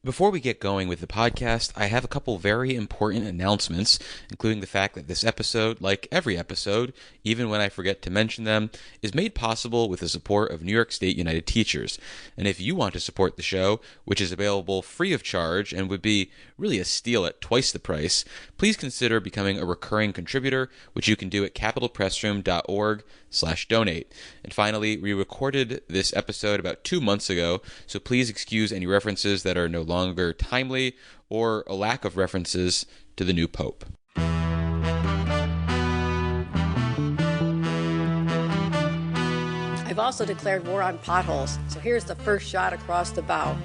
Before we get going with the podcast, I have a couple very important announcements, including the fact that this episode, like every episode, even when I forget to mention them, is made possible with the support of New York State United Teachers. And if you want to support the show, which is available free of charge and would be really a steal at twice the price, please consider becoming a recurring contributor, which you can do at capitalpressroom.org/donate. And finally, we recorded this episode about 2 months ago, so please excuse any references that are no longer timely or a lack of references to the new pope. I've also declared war on potholes, so here's the first shot across the bow.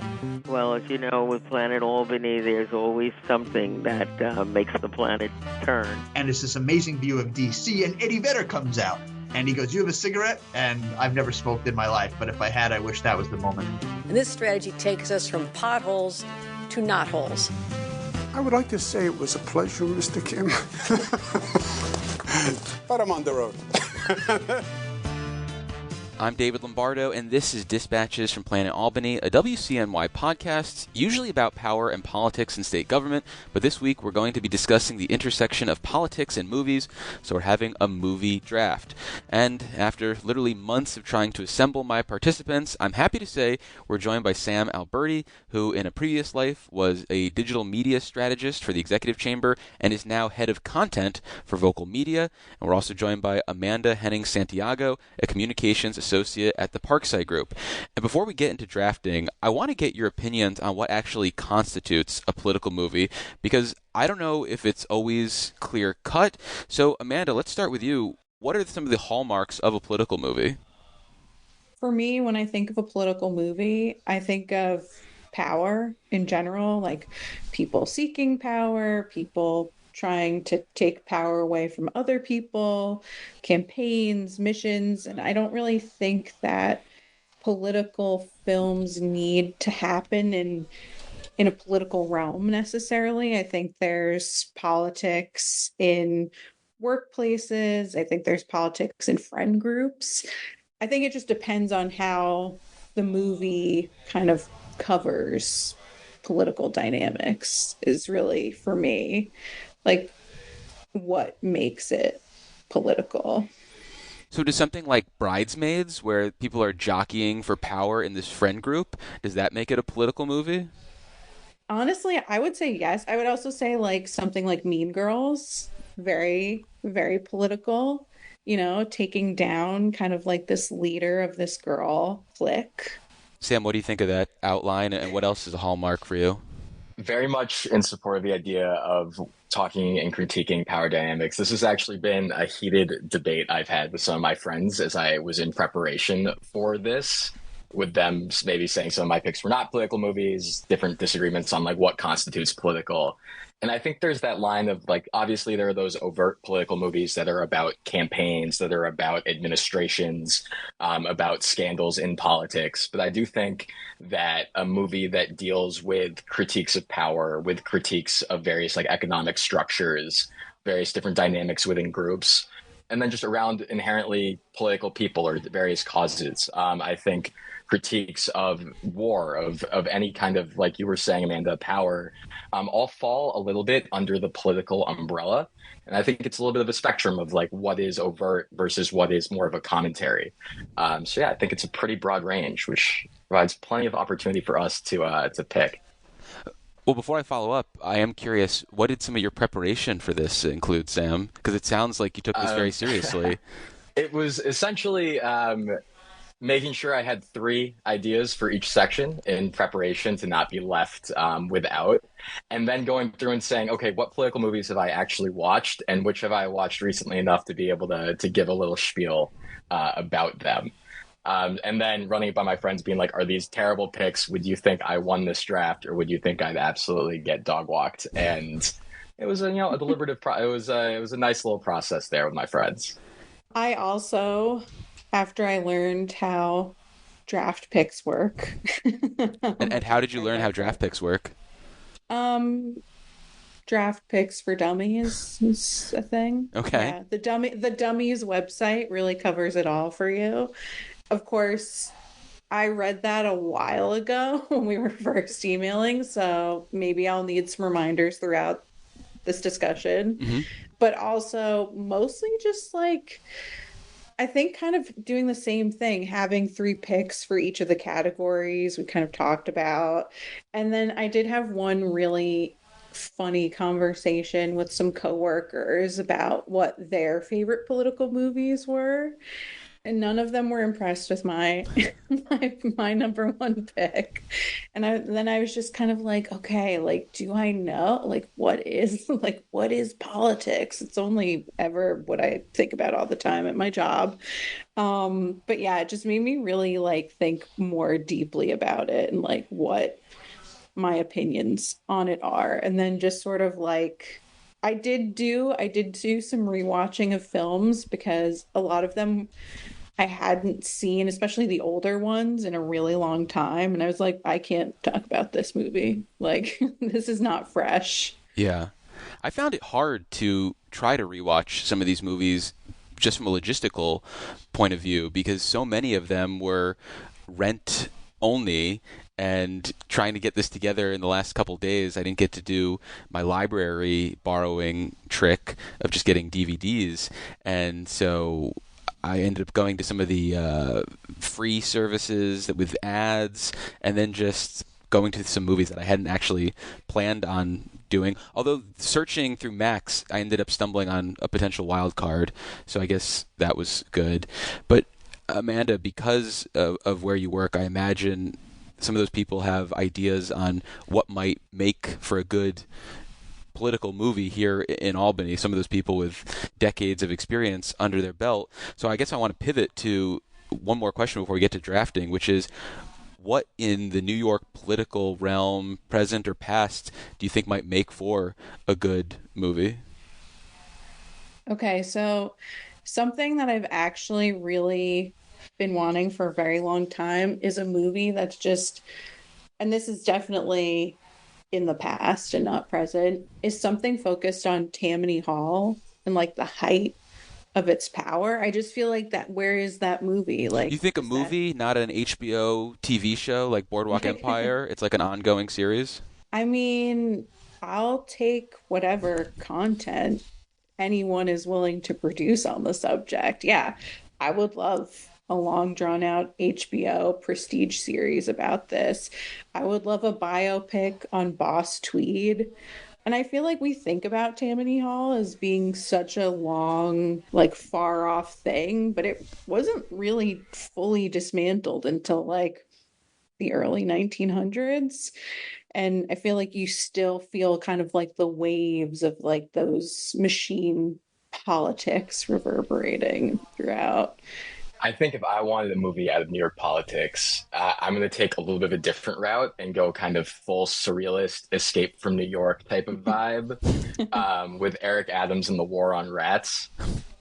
Well, as you know, with Planet Albany, there's always something that makes the planet turn. And it's this amazing view of D.C., and Eddie Vedder comes out. And he goes, "You have a cigarette?" And I've never smoked in my life, but if I had, I wish that was the moment. And this strategy takes us from potholes to knotholes. I would like to say it was a pleasure, Mr. Kim. But I'm on the road. I'm David Lombardo, and this is Dispatches from Planet Albany, a WCNY podcast, usually about power and politics in state government, but this week we're going to be discussing the intersection of politics and movies, so we're having a movie draft. And after literally months of trying to assemble my participants, I'm happy to say we're joined by Sam Alberti, who in a previous life was a digital media strategist for the Executive Chamber and is now head of content for Vocal Media. And we're also joined by Amanda Henning Santiago, a communications associate at the Parkside Group. And before we get into drafting, I want to get your opinions on what actually constitutes a political movie, because I don't know if it's always clear cut. So Amanda, let's start with you. What are some of the hallmarks of a political movie? For me, when I think of a political movie, I think of power in general, like people seeking power, people trying to take power away from other people, campaigns, missions. And I don't really think that political films need to happen in a political realm necessarily. I think there's politics in workplaces. I think there's politics in friend groups. I think it just depends on how the movie kind of covers political dynamics is really, for me, like what makes it political. So does something like Bridesmaids, where people are jockeying for power in this friend group, does that make it a political movie? Honestly, I would say yes. I would also say like something like Mean Girls, very, very political, taking down kind of like this leader of this girl clique. Sam, what do you think of that outline, and what else is a hallmark for you? Very much in support of the idea of talking and critiquing power dynamics. This has actually been a heated debate I've had with some of my friends as I was in preparation for this, with them maybe saying some of my picks were not political movies, different disagreements on like what constitutes political. And I think there's that line of like, obviously there are those overt political movies that are about campaigns, that are about administrations, about scandals in politics. But I do think that a movie that deals with critiques of power, with critiques of various like economic structures, various different dynamics within groups, and then just around inherently political people or various causes. I think critiques of war, of any kind of, like you were saying, Amanda, power, all fall a little bit under the political umbrella. And I think it's a little bit of a spectrum of like what is overt versus what is more of a commentary. So yeah, I think it's a pretty broad range, which provides plenty of opportunity for us to pick. Well, before I follow up, I am curious, what did some of your preparation for this include, Sam? Because it sounds like you took this very seriously. It was essentially making sure I had 3 ideas for each section in preparation to not be left without. And then going through and saying, okay, what political movies have I actually watched, and which have I watched recently enough to be able to give a little spiel about them. And then running it by my friends, being like, are these terrible picks? Would you think I won this draft, or would you think I'd absolutely get dog walked? And it was a deliberative it was a nice little process there with my friends. I also, after I learned how draft picks work. And how did you learn how draft picks work? Draft picks for dummies is a thing. Okay. Yeah, the dummies website really covers it all for you. Of course, I read that a while ago when we were first emailing, so maybe I'll need some reminders throughout this discussion. Mm-hmm. But also mostly just like I think kind of doing the same thing, having 3 picks for each of the categories we kind of talked about. And then I did have one really funny conversation with some coworkers about what their favorite political movies were. And none of them were impressed with my my number one pick. And then I was just kind of like, okay, like, do I know? Like, what is politics? It's only ever what I think about all the time at my job. But yeah, it just made me really like think more deeply about it and like what my opinions on it are. And then just sort of like I did do some rewatching of films because a lot of them I hadn't seen, especially the older ones, in a really long time. And I was like, I can't talk about this movie. Like, this is not fresh. Yeah. I found it hard to try to rewatch some of these movies just from a logistical point of view because so many of them were rent only, and trying to get this together in the last couple days, I didn't get to do my library borrowing trick of just getting DVDs. And so I ended up going to some of the free services that with ads, and then just going to some movies that I hadn't actually planned on doing. Although searching through Max, I ended up stumbling on a potential wild card, so I guess that was good. But Amanda, because of where you work, I imagine some of those people have ideas on what might make for a good political movie here in Albany, some of those people with decades of experience under their belt. So I guess I want to pivot to one more question before we get to drafting, which is what in the New York political realm, present or past, do you think might make for a good movie? Okay, so something that I've actually really been wanting for a very long time is a movie that's just, and this is definitely in the past and not present, is something focused on Tammany Hall and like the height of its power. I just feel like that, where is that movie? Like, You think a movie, not an HBO TV show like Boardwalk Empire? It's like an ongoing series? I mean, I'll take whatever content anyone is willing to produce on the subject. Yeah, I would love a long drawn out HBO prestige series about this. I would love a biopic on Boss Tweed. And I feel like we think about Tammany Hall as being such a long, like far off thing, but it wasn't really fully dismantled until like the early 1900s. And I feel like you still feel kind of like the waves of like those machine politics reverberating throughout. I think if I wanted a movie out of New York politics, I'm going to take a little bit of a different route and go kind of full surrealist, escape from New York type of vibe with Eric Adams and the War on Rats.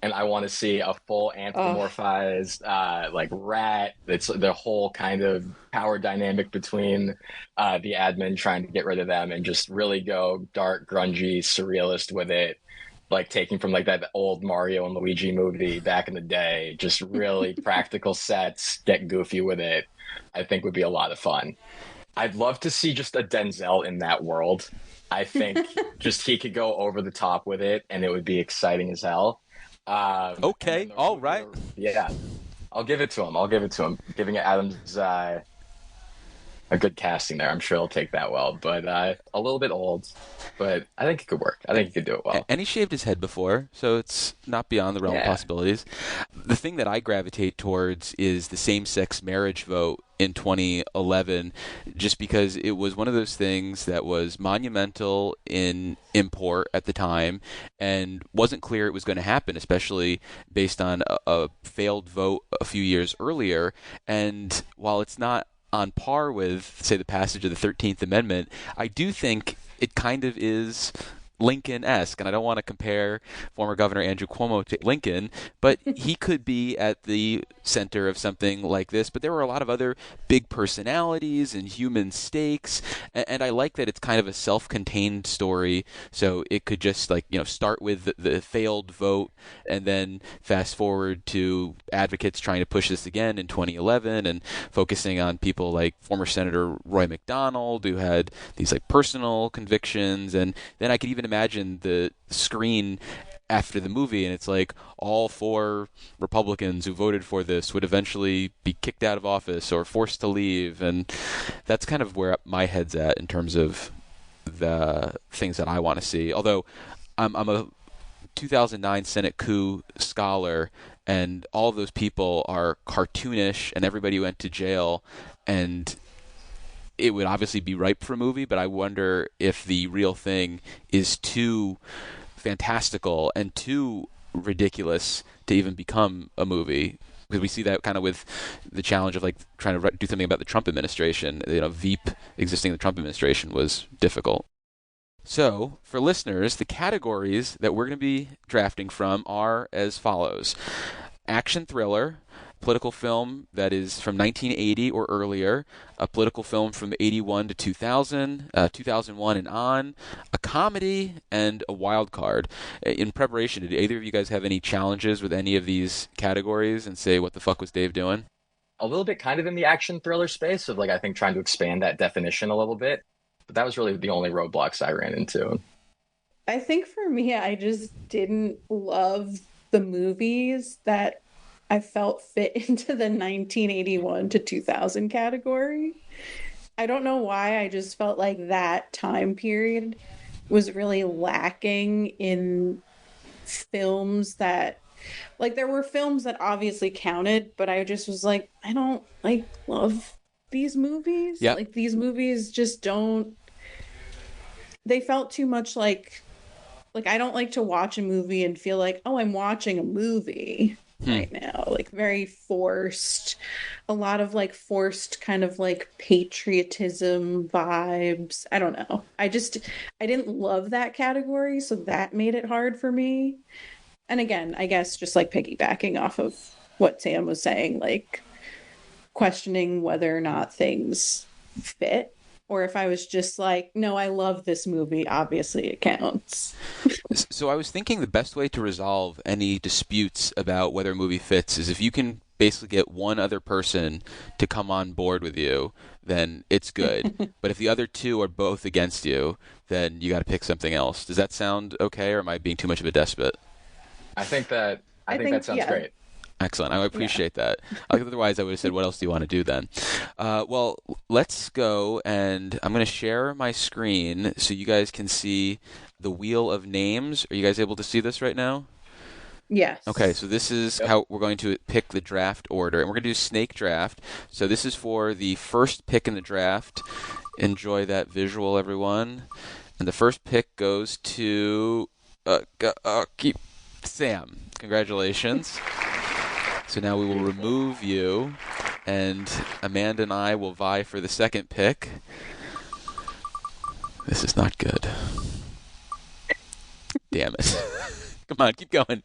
And I want to see a full anthropomorphized like rat. It's the whole kind of power dynamic between the admin trying to get rid of them and just really go dark, grungy, surrealist with it. Like taking from like that old Mario and Luigi movie back in the day, just really practical sets, get goofy with it, I think would be a lot of fun. I'd love to see just a Denzel in that world. I think just he could go over the top with it and it would be exciting as hell. Okay, all right. Yeah, I'll give it to him. Giving it Adams a good casting there. I'm sure he'll take that well, but a little bit old. But I think it could work. I think he could do it well. And he shaved his head before, so it's not beyond the realm of possibilities. The thing that I gravitate towards is the same-sex marriage vote in 2011, just because it was one of those things that was monumental in import at the time and wasn't clear it was going to happen, especially based on a failed vote a few years earlier. And while it's not on par with, say, the passage of the 13th Amendment, I do think it kind of is Lincoln-esque, and I don't want to compare former Governor Andrew Cuomo to Lincoln, but he could be at the center of something like this. But there were a lot of other big personalities and human stakes, and I like that it's kind of a self-contained story, so it could just start with the failed vote and then fast forward to advocates trying to push this again in 2011 and focusing on people like former Senator Roy McDonald, who had these personal convictions. And then I could even imagine the screen after the movie, and it's all 4 Republicans who voted for this would eventually be kicked out of office or forced to leave. And that's kind of where my head's at in terms of the things that I want to see. Although I'm a 2009 Senate coup scholar, and all of those people are cartoonish, and everybody went to jail, and it would obviously be ripe for a movie, but I wonder if the real thing is too fantastical and too ridiculous to even become a movie. Because we see that kind of with the challenge of trying to do something about the Trump administration. Veep existing in the Trump administration was difficult. So, for listeners, the categories that we're going to be drafting from are as follows: action thriller, political film that is from 1980 or earlier, a political film from 81 to 2000, 2001 and on, a comedy, and a wild card. In preparation, did either of you guys have any challenges with any of these categories and say, what the fuck was Dave doing? A little bit kind of in the action thriller space of I think trying to expand that definition a little bit. But that was really the only roadblocks I ran into. I think for me, I just didn't love the movies that I felt fit into the 1981 to 2000 category. I don't know why. I just felt like that time period was really lacking in films that, there were films that obviously counted, but I just was I don't love these movies. Yeah. These movies just don't, they felt too much like I don't like to watch a movie and feel oh, I'm watching a movie right now. Very forced, a lot of forced kind of patriotism vibes. I don't know. I didn't love that category, so that made it hard for me. And again, I guess just piggybacking off of what Sam was saying, questioning whether or not things fit, or if I was just no, I love this movie, obviously it counts. So I was thinking the best way to resolve any disputes about whether a movie fits is if you can basically get one other person to come on board with you, then it's good. But if the other 2 are both against you, then you got to pick something else. Does that sound okay, or am I being too much of a despot? I think that sounds great. Excellent. I appreciate that. Otherwise, I would have said, what else do you want to do then? Well, let's go, and I'm going to share my screen so you guys can see the wheel of names. Are you guys able to see this right now? Yes. Okay, so this is how we're going to pick the draft order, and we're going to do snake draft. So this is for the first pick in the draft. Enjoy that visual, everyone. And the first pick goes to Sam. Congratulations. So now we will remove you, and Amanda and I will vie for the second pick. This is not good. Damn it. Come on, keep going.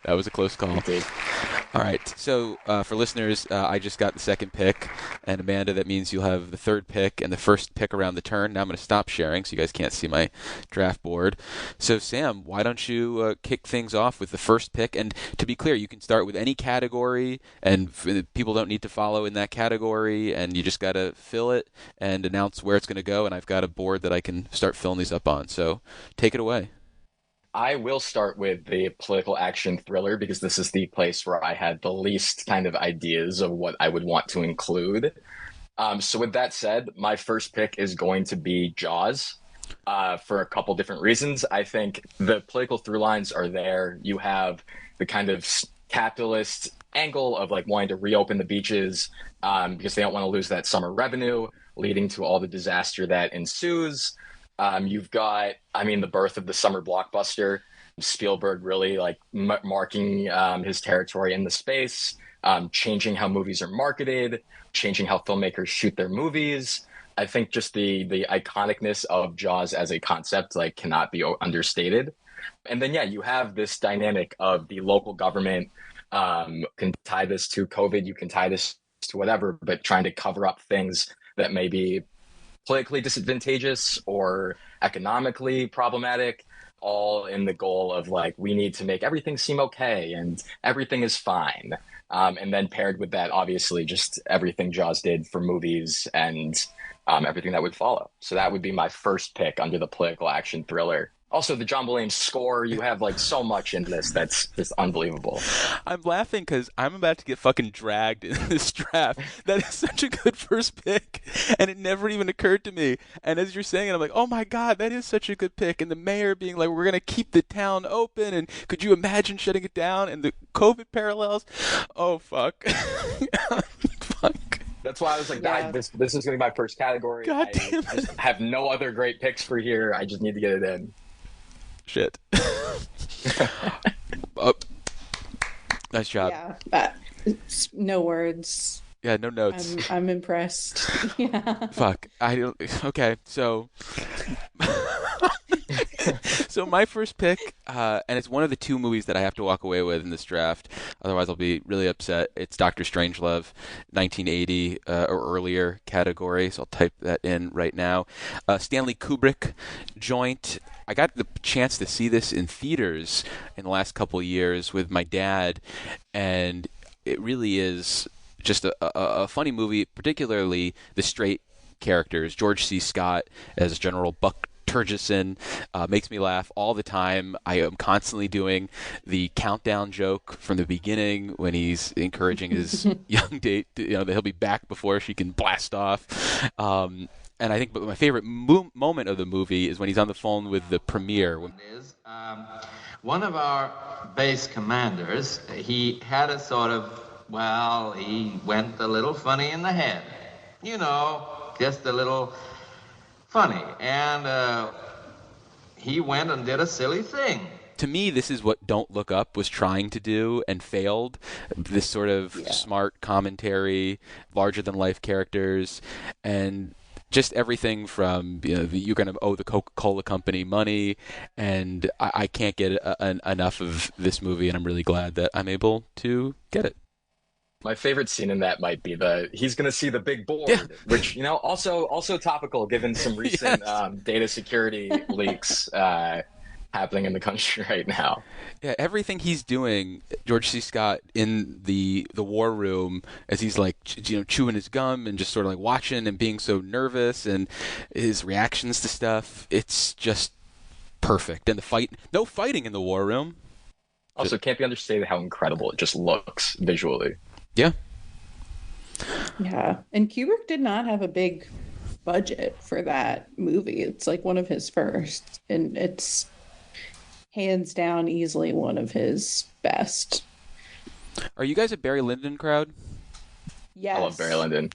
That was a close call. All right, so for listeners, I just got the second pick, and Amanda, that means you'll have the third pick and the first pick around the turn. Now I'm going to stop sharing so you guys can't see my draft board. So Sam, why don't you kick things off with the first pick? And to be clear, you can start with any category, and people don't need to follow in that category, and you just got to fill it and announce where it's going to go, and I've got a board that I can start filling these up on. So take it away. I will start with the political action thriller because this is the place where I had the least kind of ideas of what I would want to include. So with that said, my first pick is going to be Jaws for a couple different reasons. I think the political through lines are there. You have the kind of capitalist angle of wanting to reopen the beaches because they don't want to lose that summer revenue, leading to all the disaster that ensues. You've got, the birth of the summer blockbuster. Spielberg really like marking his territory in the space, changing how movies are marketed, changing how filmmakers shoot their movies. I think just the iconicness of Jaws as a concept like cannot be understated. And then, yeah, you have this dynamic of the local government, can tie this to COVID, you can tie this to whatever, but trying to cover up things that may be politically disadvantageous or economically problematic, all in the goal of like, we need to make everything seem okay and everything is fine. And then paired with that, obviously, just everything Jaws did for movies and everything that would follow. So that would be my first pick under the political action thriller. Also, the John Boyega score, you have like so much in this that's just unbelievable. I'm laughing because I'm about to get fucking dragged in this draft. That is such a good first pick, and it never even occurred to me. And as you're saying it, I'm like, oh my God, that is such a good pick. And the mayor being like, we're going to keep the town open, and could you imagine shutting it down? And the COVID parallels. Oh, fuck. Fuck. That's why I was like, this is going to be my first category. God damn it. I just have no other great picks for here. I just need to get it in. Shit. Oh, nice job. Yeah, no words. Yeah, no notes. I'm impressed. Yeah. Fuck. I don't. Okay, so. So my first pick, and it's one of the two movies that I have to walk away with in this draft. Otherwise, I'll be really upset. It's Dr. Strangelove, 1980 or earlier category. So I'll type that in right now. Stanley Kubrick joint. I got the chance to see this in theaters in the last couple of years with my dad, and it really is just a funny movie, particularly the straight characters. George C. Scott as General Buck Turgison makes me laugh all the time. I am constantly doing the countdown joke from the beginning when he's encouraging his young date, that he'll be back before she can blast off. And I think my favorite moment of the movie is when he's on the phone with the premier. One of our base commanders, he had a sort of, he went a little funny in the head. Just a little funny. And he went and did a silly thing. To me, this is what Don't Look Up was trying to do and failed. This sort of smart commentary, larger-than-life characters, and just everything from you're going to owe the Coca-Cola company money, and I can't get enough of this movie, and I'm really glad that I'm able to get it. My favorite scene in that might be he's going to see the big board, which also topical given some recent data security leaks happening in the country right now. Yeah, everything he's doing, George C. Scott in the war room, as he's like chewing his gum and just sort of like watching and being so nervous, and his reactions to stuff, it's just perfect. And no fighting in the war room. Also, can't be understated how incredible it just looks visually. Yeah. Yeah, and Kubrick did not have a big budget for that movie. It's like one of his first, and it's hands down easily one of his best. Are you guys a Barry Lyndon crowd? Yes. I love Barry Lyndon.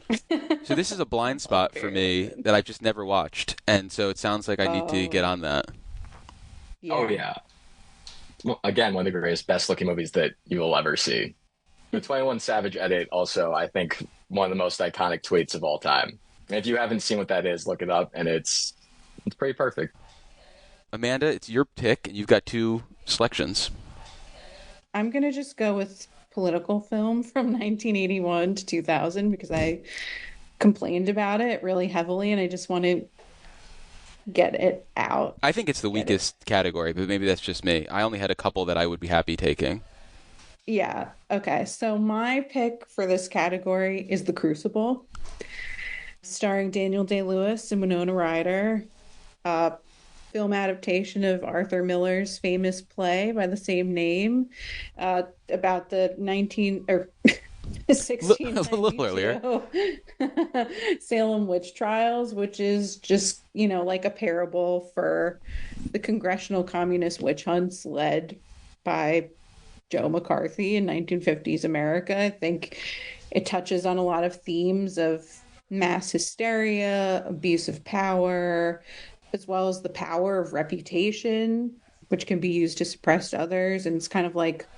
So this is a blind spot for me that I've just never watched, and so it sounds like I need to get on that. Yeah. Oh yeah. Well, again, one of the greatest, best-looking movies that you will ever see. The 21 Savage edit, also, I think, one of the most iconic tweets of all time. And if you haven't seen what that is, look it up, and it's pretty perfect. Amanda, it's your pick, and you've got two selections. I'm going to just go with political film from 1981 to 2000 because I complained about it really heavily, and I just want to get it out. I think it's the weakest category, but maybe that's just me. I only had a couple that I would be happy taking. Yeah. Okay. So my pick for this category is The Crucible, starring Daniel Day-Lewis and Winona Ryder. Film adaptation of Arthur Miller's famous play by the same name, about the 1692 a little earlier Salem witch trials, which is just like a parable for the congressional communist witch hunts led by Joe McCarthy in 1950s America. I think it touches on a lot of themes of mass hysteria, abuse of power, as well as the power of reputation. which can be used to suppress others. And it's kind of like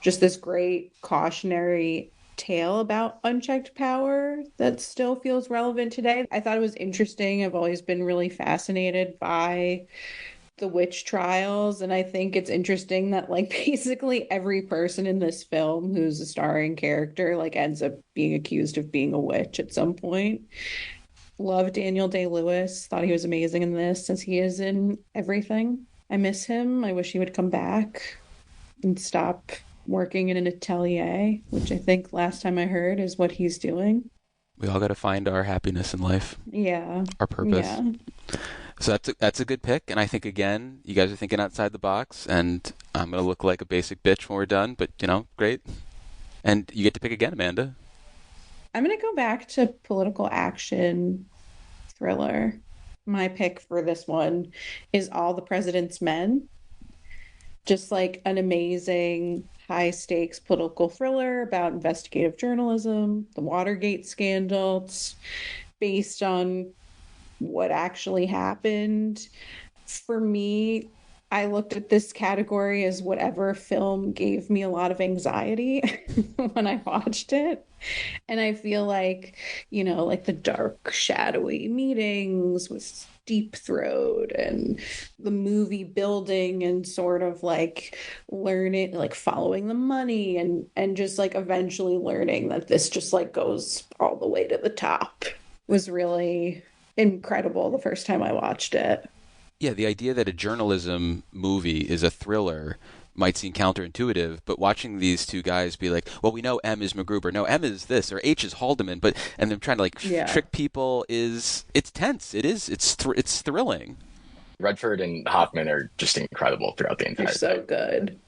just this great cautionary tale about unchecked power that still feels relevant today. I thought it was interesting. I've always been really fascinated by the witch trials, and I think it's interesting that like basically every person in this film who's a starring character like ends up being accused of being a witch at some point. Love Daniel Day-Lewis. Thought he was amazing in this, as he is in everything. I miss him. I wish he would come back and stop working in an atelier, which I think last time I heard is what he's doing. We all got to find our happiness in life. Yeah. Our purpose. Yeah. So that's a good pick, and I think, again, you guys are thinking outside the box, and I'm going to look like a basic bitch when we're done, but, great. And you get to pick again, Amanda. I'm going to go back to political action thriller. My pick for this one is All the President's Men. Just like an amazing high-stakes political thriller about investigative journalism, the Watergate scandal. It's based on what actually happened. For me, I looked at this category as whatever film gave me a lot of anxiety when I watched it. And I feel like, like the dark, shadowy meetings with Deep Throat and the movie building and sort of like learning, like following the money and just like eventually learning that this just like goes all the way to the top was really incredible the first time I watched it. Yeah, the idea that a journalism movie is a thriller might seem counterintuitive, but watching these two guys be like, well, we know M is MacGruber, no, M is this, or H is Haldeman, and them trying to like trick people it's tense. It's thrilling. Redford and Hoffman are just incredible throughout the entire They're so thing. good.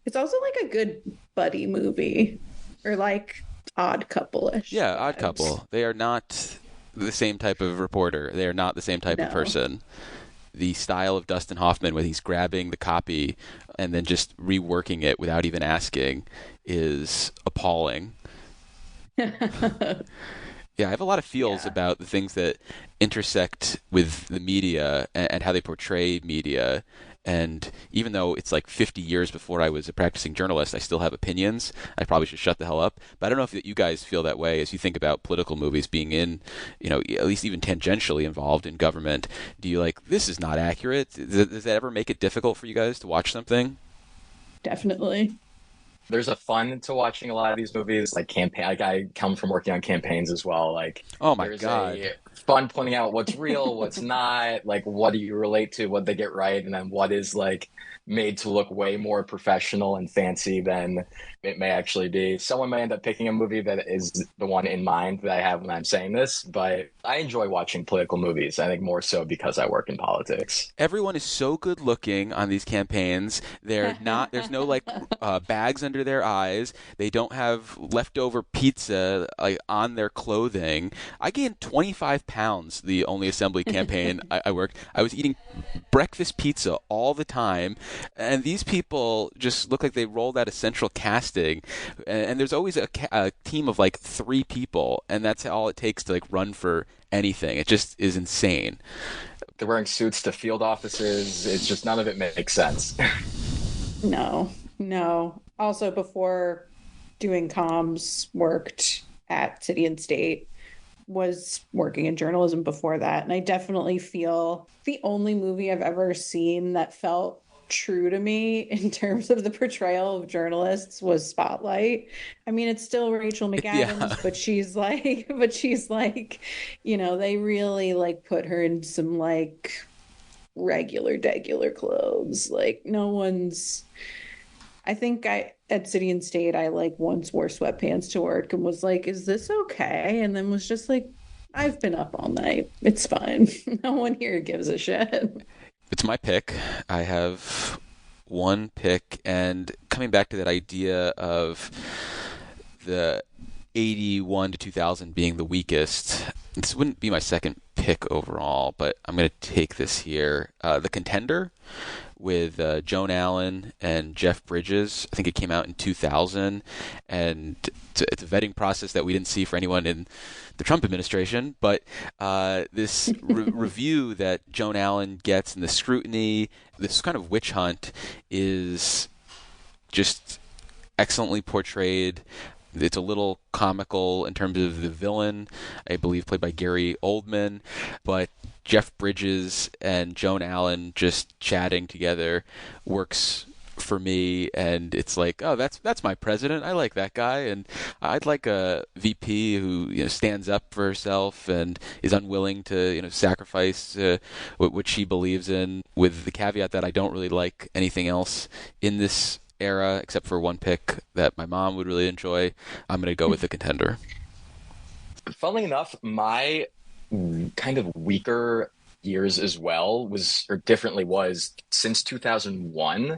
It's also like a good buddy movie, or like Odd Couple-ish. Yeah, Odd Couple. They are not the same type of reporter. They are not the same type of person. The style of Dustin Hoffman, when he's grabbing the copy and then just reworking it without even asking, is appalling. Yeah, I have a lot of feels about the things that intersect with the media and how they portray media. And even though it's like 50 years before I was a practicing journalist, I still have opinions. I probably should shut the hell up. But I don't know if you guys feel that way as you think about political movies being in, at least even tangentially involved in government. Do you like, this is not accurate? Does that ever make it difficult for you guys to watch something? Definitely. There's a fun to watching a lot of these movies, like campaign. Like I come from working on campaigns as well. Like, oh my God, fun pointing out what's real, what's not. Like, what do you relate to? What they get right, and then what is like made to look way more professional and fancy than it may actually be. Someone may end up picking a movie that is the one in mind that I have when I'm saying this, but I enjoy watching political movies. I think more so because I work in politics. Everyone is so good looking on these campaigns. They're not. There's no like bags under their eyes. They don't have leftover pizza like on their clothing. I gained 25 pounds the Only Assembly campaign I worked. I was eating breakfast pizza all the time. And these people just look like they rolled out a central casting. And there's always a team of like 3 people. And that's all it takes to like run for anything. It just is insane. They're wearing suits to field offices. It's just none of it makes sense. No. Also, before doing comms, worked at City and State. Was working in journalism before that. And I definitely feel the only movie I've ever seen that felt true to me in terms of the portrayal of journalists was Spotlight. I mean, it's still Rachel McAdams, but she's like, they really like put her in some like regular clothes. Like I think at City and State, I like once wore sweatpants to work and was like, is this okay? And then was just like, I've been up all night. It's fine. No one here gives a shit. It's my pick. I have one pick, and coming back to that idea of the 81 to 2000 being the weakest, this wouldn't be my second pick overall, but I'm going to take this here. The Contender with Joan Allen and Jeff Bridges. I think it came out in 2000, and it's a vetting process that we didn't see for anyone in the Trump administration. But this review that Joan Allen gets and the scrutiny, this kind of witch hunt, is just excellently portrayed. It's a little comical in terms of the villain, I believe played by Gary Oldman, but Jeff Bridges and Joan Allen just chatting together works for me, and it's like, oh, that's my president. I like that guy, and I'd like a VP who stands up for herself and is unwilling to sacrifice what she believes in, with the caveat that I don't really like anything else in this era except for one pick that my mom would really enjoy. I'm going to go with the contender. Funnily enough, my kind of weaker years as well was since 2001. I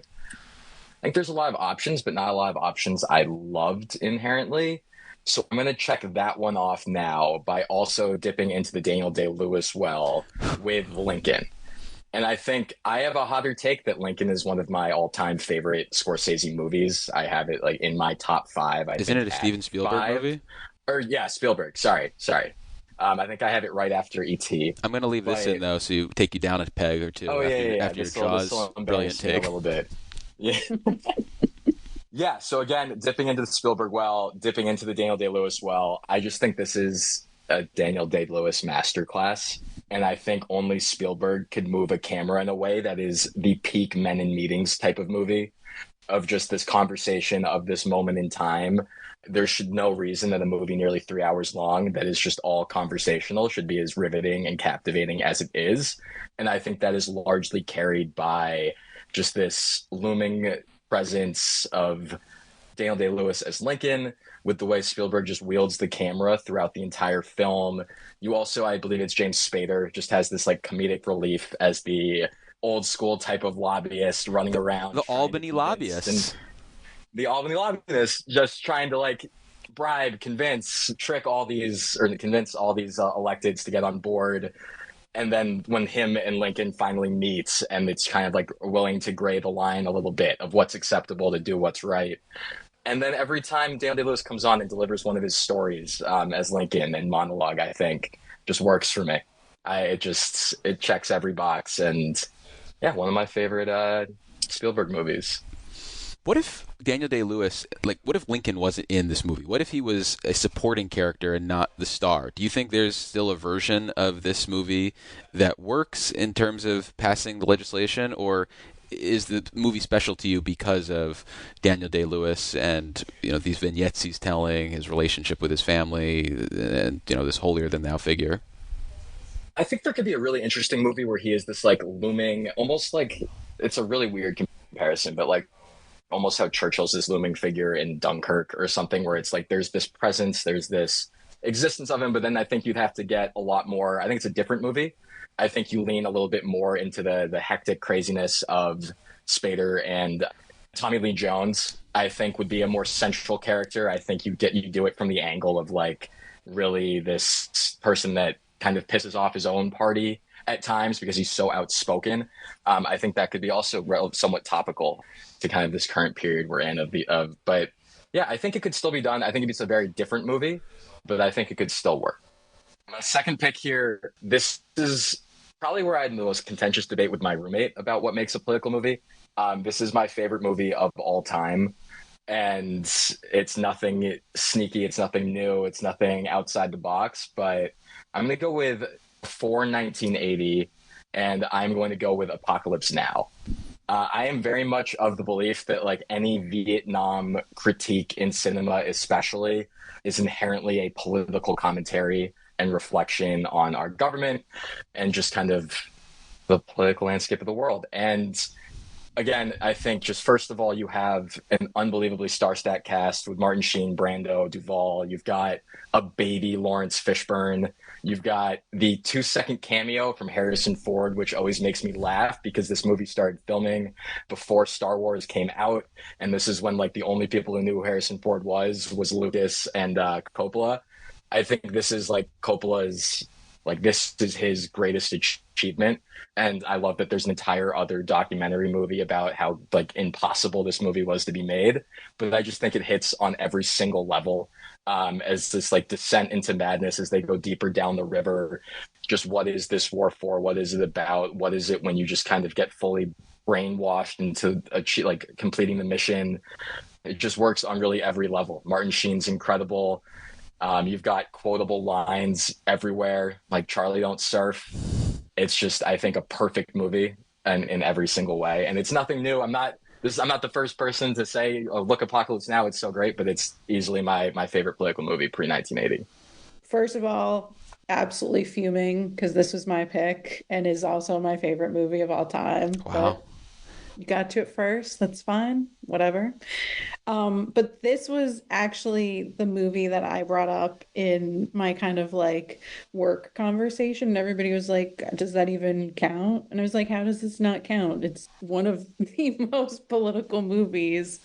think there's a lot of options, but not a lot of options I loved inherently. So I'm going to check that one off now by also dipping into the Daniel Day-Lewis well with Lincoln. And I think I have a hotter take that Lincoln is one of my all-time favorite Scorsese movies. I have it in my top 5. Isn't it a Steven Spielberg movie? Or yeah, Spielberg. Sorry. I think I have it right after E.T. I'm going to leave this in though, so you take you down a peg or two. After your Jaws brilliant take. A little bit. Yeah. Yeah. So again, dipping into the Spielberg well, dipping into the Daniel Day-Lewis well. I just think this is a Daniel Day-Lewis masterclass. And I think only Spielberg could move a camera in a way that is the peak Men in Meetings type of movie, of just this conversation of this moment in time. There should no reason that a movie nearly 3 hours long that is just all conversational should be as riveting and captivating as it is. And I think that is largely carried by just this looming presence of Daniel Day-Lewis as Lincoln, with the way Spielberg just wields the camera throughout the entire film. You also, I believe it's James Spader, just has this comedic relief as the old school type of lobbyist running around. The Albany lobbyists. The Albany lobbyists just trying to bribe, convince all these electeds to get on board. And then when him and Lincoln finally meets, and it's kind of willing to gray the line a little bit of what's acceptable to do what's right. And then every time Daniel Day-Lewis comes on and delivers one of his stories as Lincoln in monologue, I think just works for me. It checks every box, and yeah, one of my favorite Spielberg movies. What if Daniel Day-Lewis, what if Lincoln wasn't in this movie? What if he was a supporting character and not the star? Do you think there's still a version of this movie that works in terms of passing the legislation, or is the movie special to you because of Daniel Day-Lewis and these vignettes he's telling, his relationship with his family, and this holier-than-thou figure? I think there could be a really interesting movie where he is this looming, almost it's a really weird comparison, but almost how Churchill's this looming figure in Dunkirk or something, where it's there's this presence, there's this existence of him, but then I think you'd have to get a lot more. I think it's a different movie. I think you lean a little bit more into the hectic craziness of Spader, and Tommy Lee Jones, I think, would be a more central character. I think you do it from the angle of really this person that kind of pisses off his own party at times because he's so outspoken. I think that could be also somewhat topical to kind of this current period we're in but yeah, I think it could still be done. I think it's a very different movie, but I think it could still work. My second pick here, this is probably where I had the most contentious debate with my roommate about what makes a political movie. This is my favorite movie of all time, and it's nothing sneaky, it's nothing new, it's nothing outside the box, but I'm going to go with Before 1980, and I'm going to go with Apocalypse Now. I am very much of the belief that any Vietnam critique in cinema especially is inherently a political commentary and reflection on our government and just kind of the political landscape of the world. And again, I think just first of all, you have an unbelievably star-stacked cast with Martin Sheen, Brando, Duvall. You've got a baby Lawrence Fishburne. You've got the 2-second cameo from Harrison Ford, which always makes me laugh because this movie started filming before Star Wars came out. And this is when the only people who knew who Harrison Ford was Lucas and Coppola. I think this is Coppola's Like, this is his greatest achievement. And I love that there's an entire other documentary movie about how, like, impossible this movie was to be made. But I just think it hits on every single level, as this, like, descent into madness as they go deeper down the river. Just, what is this war for? What is it about? What is it when you just kind of get fully brainwashed into completing the mission? It just works on really every level. Martin Sheen's incredible. You've got quotable lines everywhere, like Charlie Don't Surf. It's just, I think, a perfect movie in every single way. And it's nothing new. I'm not the first person to say, oh, look, Apocalypse Now, it's so great, but it's easily my favorite political movie pre-1980. First of all, absolutely fuming because this was my pick and is also my favorite movie of all time. Wow. But you got to it first. That's fine. Whatever. But this was actually the movie that I brought up in my kind of like work conversation. And everybody was like, does that even count? And I was like, how does this not count? It's one of the most political movies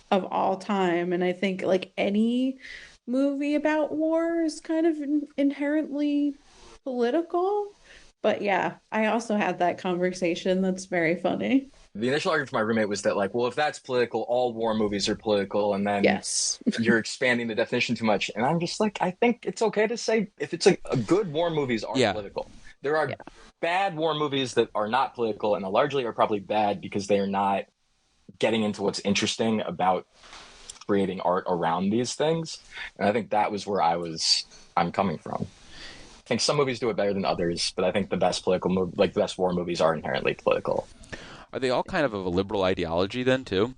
of all time. And I think like any movie about war is kind of inherently political. But yeah, I also had that conversation. That's very funny. The initial argument for my roommate was that, like, well, if that's political, all war movies are political, and then yes, you're expanding the definition too much. And I'm just like, I think it's okay to say if it's a good war movies are political. There are bad war movies that are not political, and largely are probably bad because they are not getting into what's interesting about creating art around these things. And I think that was where I'm coming from. I think some movies do it better than others, but I think the best the best war movies are inherently political. Are they all kind of a liberal ideology then, too?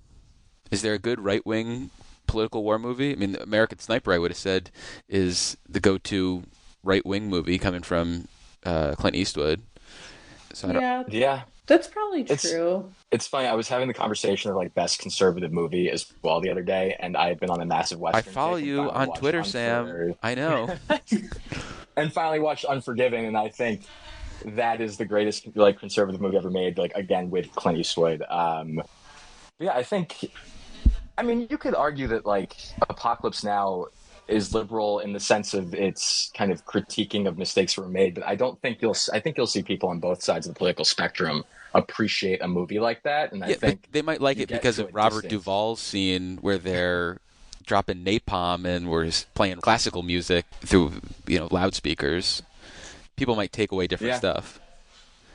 Is there a good right-wing political war movie? I mean, American Sniper, I would have said, is the go-to right-wing movie coming from Clint Eastwood. So yeah, that's probably true. It's funny. I was having the conversation of like best conservative movie as well the other day, and I had been on a massive Western. I follow you on Twitter, Sam. I know. And finally watched Unforgiven, and I think that is the greatest like conservative movie ever made. Like again with Clint Eastwood. Yeah, I mean, you could argue that like Apocalypse Now is liberal in the sense of its kind of critiquing of mistakes that were made, but I think you'll see people on both sides of the political spectrum appreciate a movie like that. And I think they might like it because of Robert Duvall's scene where they're dropping napalm and we're playing classical music through loudspeakers. People might take away different stuff.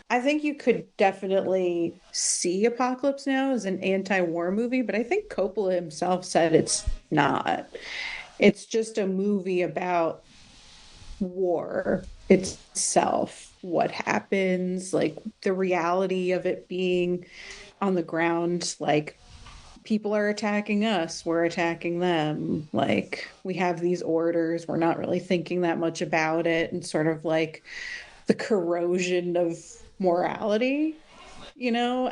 I think you could definitely see Apocalypse Now as an anti-war movie, but I think Coppola himself said it's not. It's just a movie about war itself, what happens, like the reality of it being on the ground, like people are attacking us, we're attacking them, like we have these orders, we're not really thinking that much about it, and sort of like the corrosion of morality,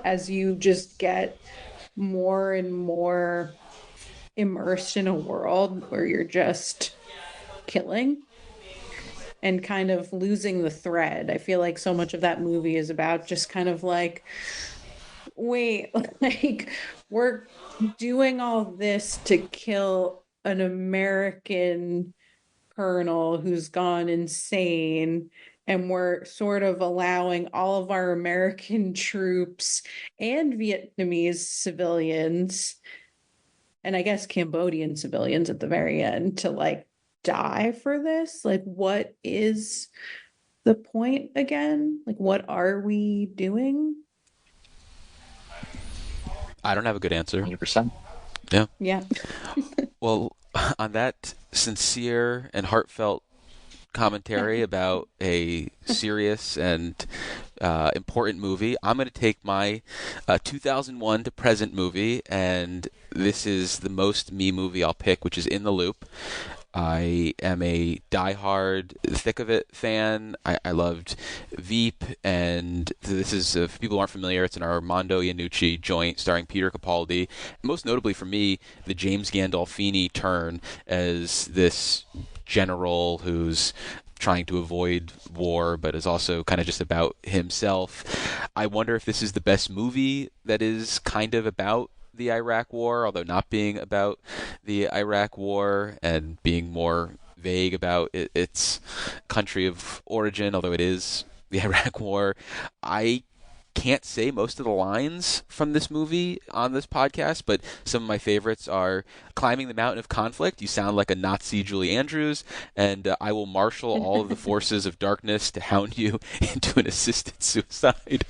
as you just get more and more immersed in a world where you're just killing and kind of losing the thread. I feel like so much of that movie is about just kind of like, wait, like we're doing all this to kill an American colonel who's gone insane, and we're sort of allowing all of our American troops and Vietnamese civilians, and I guess Cambodian civilians at the very end, to like die for this. Like, what is the point again? Like, what are we doing? I don't have a good answer. 100%. Yeah. Well, on that sincere and heartfelt commentary about a serious and important movie, I'm going to take my 2001 to present movie, and this is the most me movie I'll pick, which is In the Loop. I am a diehard Thick of It fan. I loved Veep, and this is, if people aren't familiar, it's an Armando Iannucci joint starring Peter Capaldi. Most notably for me, the James Gandolfini turn as this general who's trying to avoid war, but is also kind of just about himself. I wonder if this is the best movie that is kind of about the Iraq War, although not being about the Iraq War and being more vague about its country of origin, although it is the Iraq War. I can't say most of the lines from this movie on this podcast, but some of my favorites are "Climbing the Mountain of Conflict. You sound like a Nazi Julie Andrews," and "I will marshal all of the forces of darkness to hound you into an assisted suicide."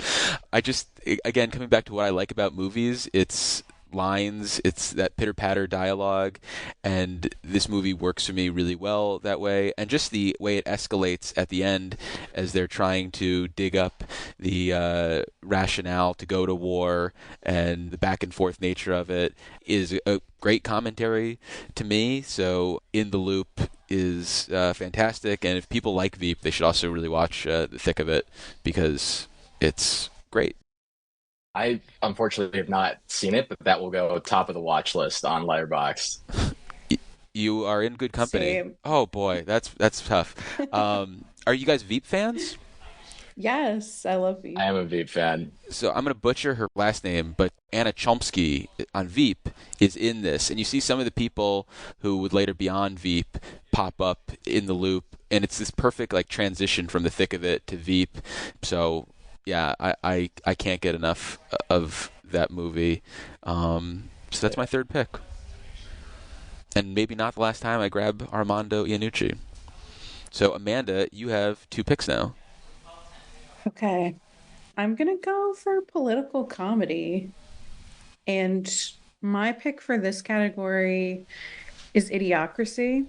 I just, again, coming back to what I like about movies, it's lines, it's that pitter-patter dialogue, and this movie works for me really well that way. And just the way it escalates at the end as they're trying to dig up the rationale to go to war, and the back and forth nature of it is a great commentary to me. So In the Loop is fantastic, and if people like Veep, they should also really watch The Thick of It, because it's great. I unfortunately have not seen it, but that will go top of the watch list on Letterboxd. You are in good company. Same. Oh boy, that's tough. Are you guys Veep fans? Yes, I love Veep. I am a Veep fan. So I'm going to butcher her last name, but Anna Chomsky on Veep is in this, and you see some of the people who would later be on Veep pop up in The Loop, and it's this perfect like transition from The Thick of It to Veep. So yeah, I can't get enough of that movie. So that's my third pick. And maybe not the last time I grab Armando Iannucci. So Amanda, you have 2 picks now. Okay. I'm going to go for political comedy. And my pick for this category is Idiocracy.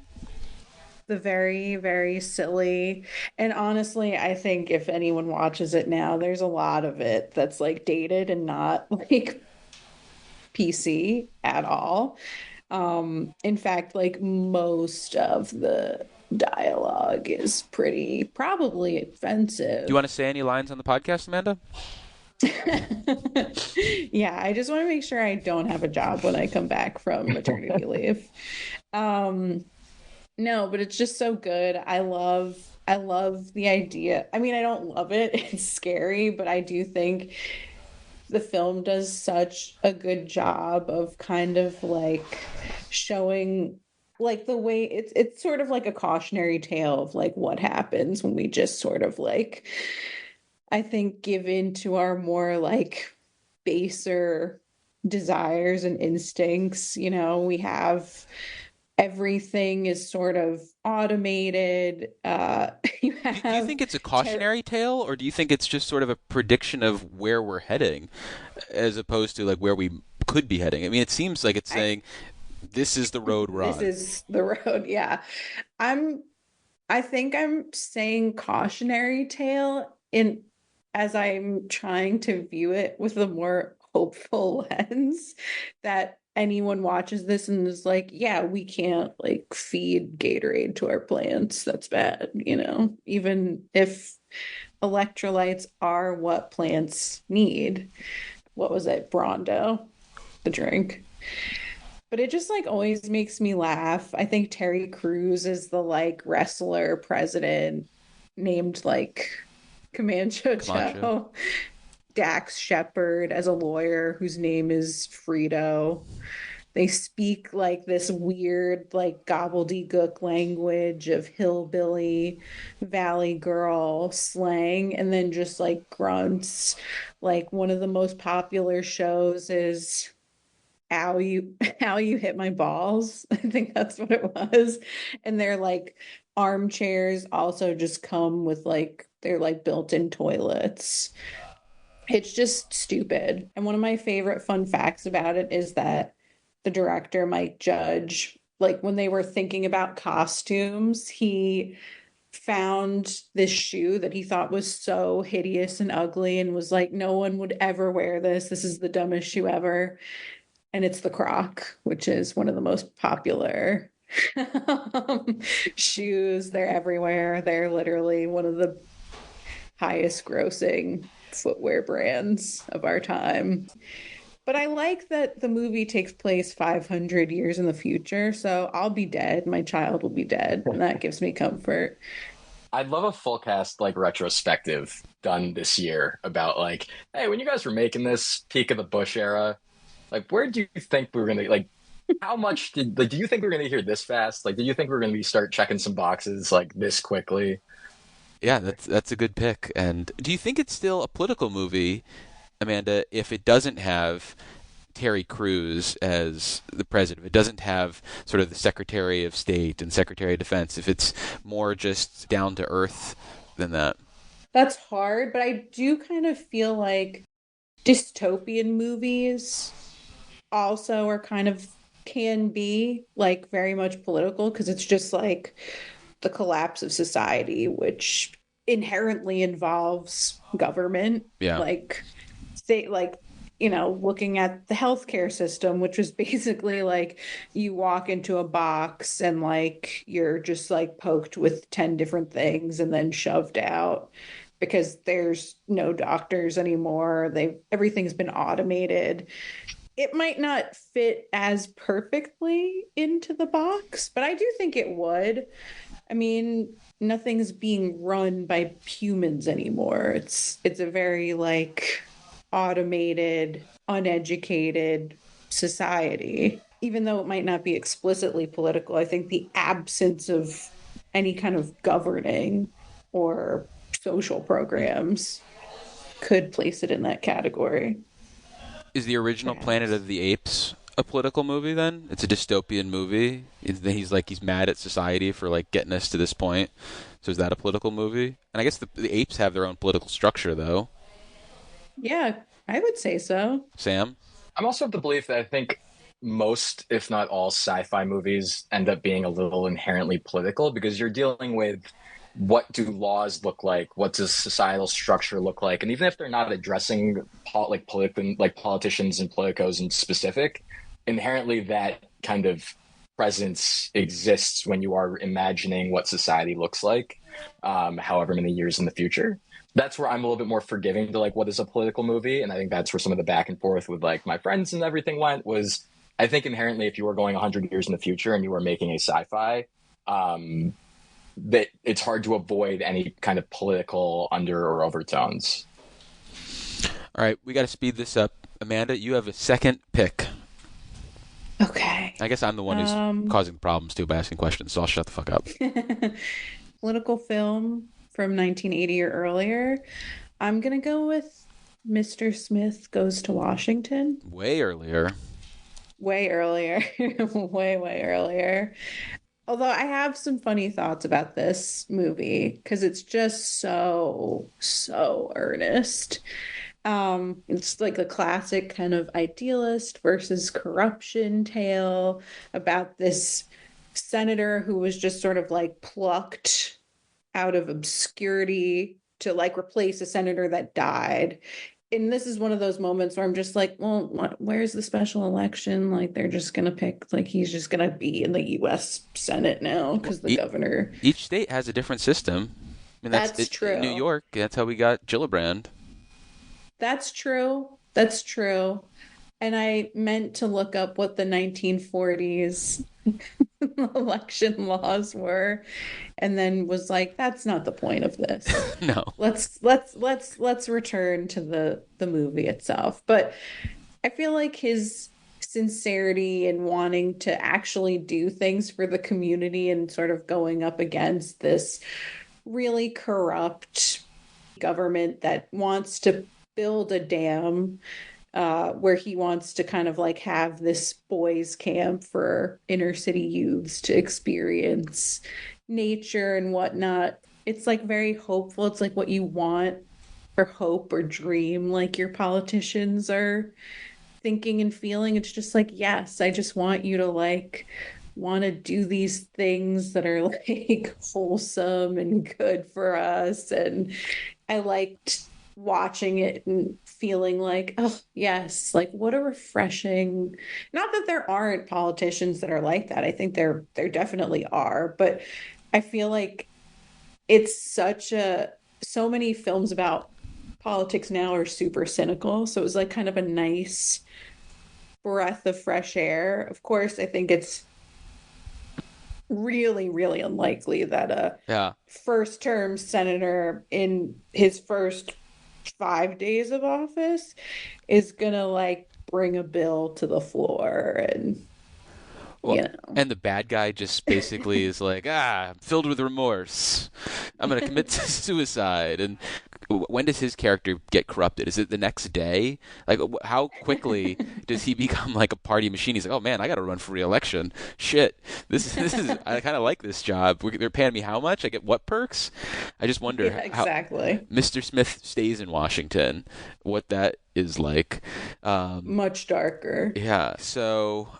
The very, very silly. And honestly, I think if anyone watches it now, there's a lot of it that's like dated and not like PC at all. In fact, like most of the dialogue is probably offensive. Do you want to say any lines on the podcast, Amanda? Yeah, I just want to make sure I don't have a job when I come back from maternity leave. No, but it's just so good. I love the idea. I mean, I don't love it. It's scary, but I do think the film does such a good job of kind of like showing like the way it's sort of like a cautionary tale of like what happens when we just sort of like, I think, give in to our more like baser desires and instincts. You know, we have everything is sort of automated. Do you think it's a cautionary tale, or do you think it's just sort of a prediction of where we're heading, as opposed to like where we could be heading? I mean, it seems like it's saying this is the road we're on. This is the road. Yeah. I think I'm saying cautionary tale as I'm trying to view it with a more hopeful lens, that anyone watches this and is like, yeah, we can't like feed Gatorade to our plants. That's bad, you know, even if electrolytes are what plants need. What was it? Brawndo, the drink. But it just like always makes me laugh. I think Terry Crews is the like wrestler president named like Comanche Joe. Dax Shepard as a lawyer whose name is Frito. They speak like this weird, like gobbledygook language of hillbilly, valley girl slang, and then just like grunts. Like one of the most popular shows is Ow You Hit My Balls. I think that's what it was. And their like armchairs also just come with like they're like built-in toilets. It's just stupid. And one of my favorite fun facts about it is that the director, Mike Judge, like when they were thinking about costumes, he found this shoe that he thought was so hideous and ugly and was like, no one would ever wear this. This is the dumbest shoe ever. And it's the Croc, which is one of the most popular shoes. They're everywhere. They're literally one of the highest grossing footwear brands of our time. But I like that the movie takes place 500 years in the future, so I'll be dead, my child will be dead, and that gives me comfort. I'd love a full cast like retrospective done this year about like, hey, when you guys were making this peak of the Bush era, like where do you think we were gonna like How much do you think we're going to hear this fast? Like, do you think we're going to start checking some boxes like this quickly? Yeah, that's a good pick. And do you think it's still a political movie, Amanda, if it doesn't have Terry Crews as the president, if it doesn't have sort of the Secretary of State and Secretary of Defense, if it's more just down to earth than that? That's hard, but I do kind of feel like dystopian movies also are kind of can be like very much political because it's just like the collapse of society, which inherently involves government, Yeah. like state, like looking at the healthcare system, which was basically like you walk into a box and like you're just like poked with 10 different things and then shoved out because there's no doctors anymore. Everything's been automated. It might not fit as perfectly into the box, but I do think it would. I mean, nothing's being run by humans anymore. It's a very like automated, uneducated society. Even though it might not be explicitly political, I think the absence of any kind of governing or social programs could place it in that category. Is the original Planet of the Apes a political movie then? It's a dystopian movie. He's mad at society for like getting us to this point. So is that a political movie? And I guess the apes have their own political structure though. Yeah, I would say so. Sam? I'm also of the belief that I think most, if not all, sci-fi movies end up being a little inherently political because you're dealing with what do laws look like, what does societal structure look like, and even if they're not addressing politicians and politicos in specific, inherently that kind of presence exists when you are imagining what society looks like, however many years in the future. That's where I'm a little bit more forgiving to like what is a political movie, and I think that's where some of the back and forth with like my friends and everything went. Was I think inherently if you were going 100 years in the future and you were making a sci-fi, that it's hard to avoid any kind of political under or overtones. All right, we got to speed this up. Amanda, you have a second pick. Okay. I guess I'm the one who's causing problems too by asking questions, so I'll shut the fuck up. Political film from 1980 or earlier. I'm going to go with Mr. Smith Goes to Washington. Way earlier. Way earlier. way earlier. Although I have some funny thoughts about this movie because it's just so earnest. It's like a classic kind of idealist versus corruption tale about this senator who was just sort of like plucked out of obscurity to like replace a senator that died. And this is one of those moments where I'm just like, well, where's the special election? Like, they're just going to pick, like, he's just going to be in the U.S. Senate now because the governor. Each state has a different system. I mean, that's true. In New York, that's how we got Gillibrand. That's true. That's true. And I meant to look up what the 1940s election laws were, and then was like, that's not the point of this. No. Let's return to the movie itself. But I feel like his sincerity and wanting to actually do things for the community and sort of going up against this really corrupt government that wants to build a dam where he wants to kind of like have this boys camp for inner city youths to experience nature and whatnot. It's like very hopeful. It's like what you want or hope or dream like your politicians are thinking and feeling. It's just like, yes, I just want you to like want to do these things that are like wholesome and good for us. And I liked watching it and feeling like, oh yes, like what a refreshing, not that there aren't politicians that are like that. I think there definitely are, but I feel like it's so many films about politics now are super cynical. So it was like kind of a nice breath of fresh air. Of course, I think it's really, really unlikely that a first term senator in his first 5 days of office is gonna like bring a bill to the floor and Well, you know. and the bad guy just basically is like, filled with remorse. I'm going to commit suicide. And when does his character get corrupted? Is it the next day? Like, how quickly does he become like a party machine? He's like, oh man, I got to run for re-election. Shit, this is. I kind of like this job. They're paying me how much? I get what perks? I just wonder exactly. how Mr. Smith stays in Washington. What that is like. Much darker. Yeah. So,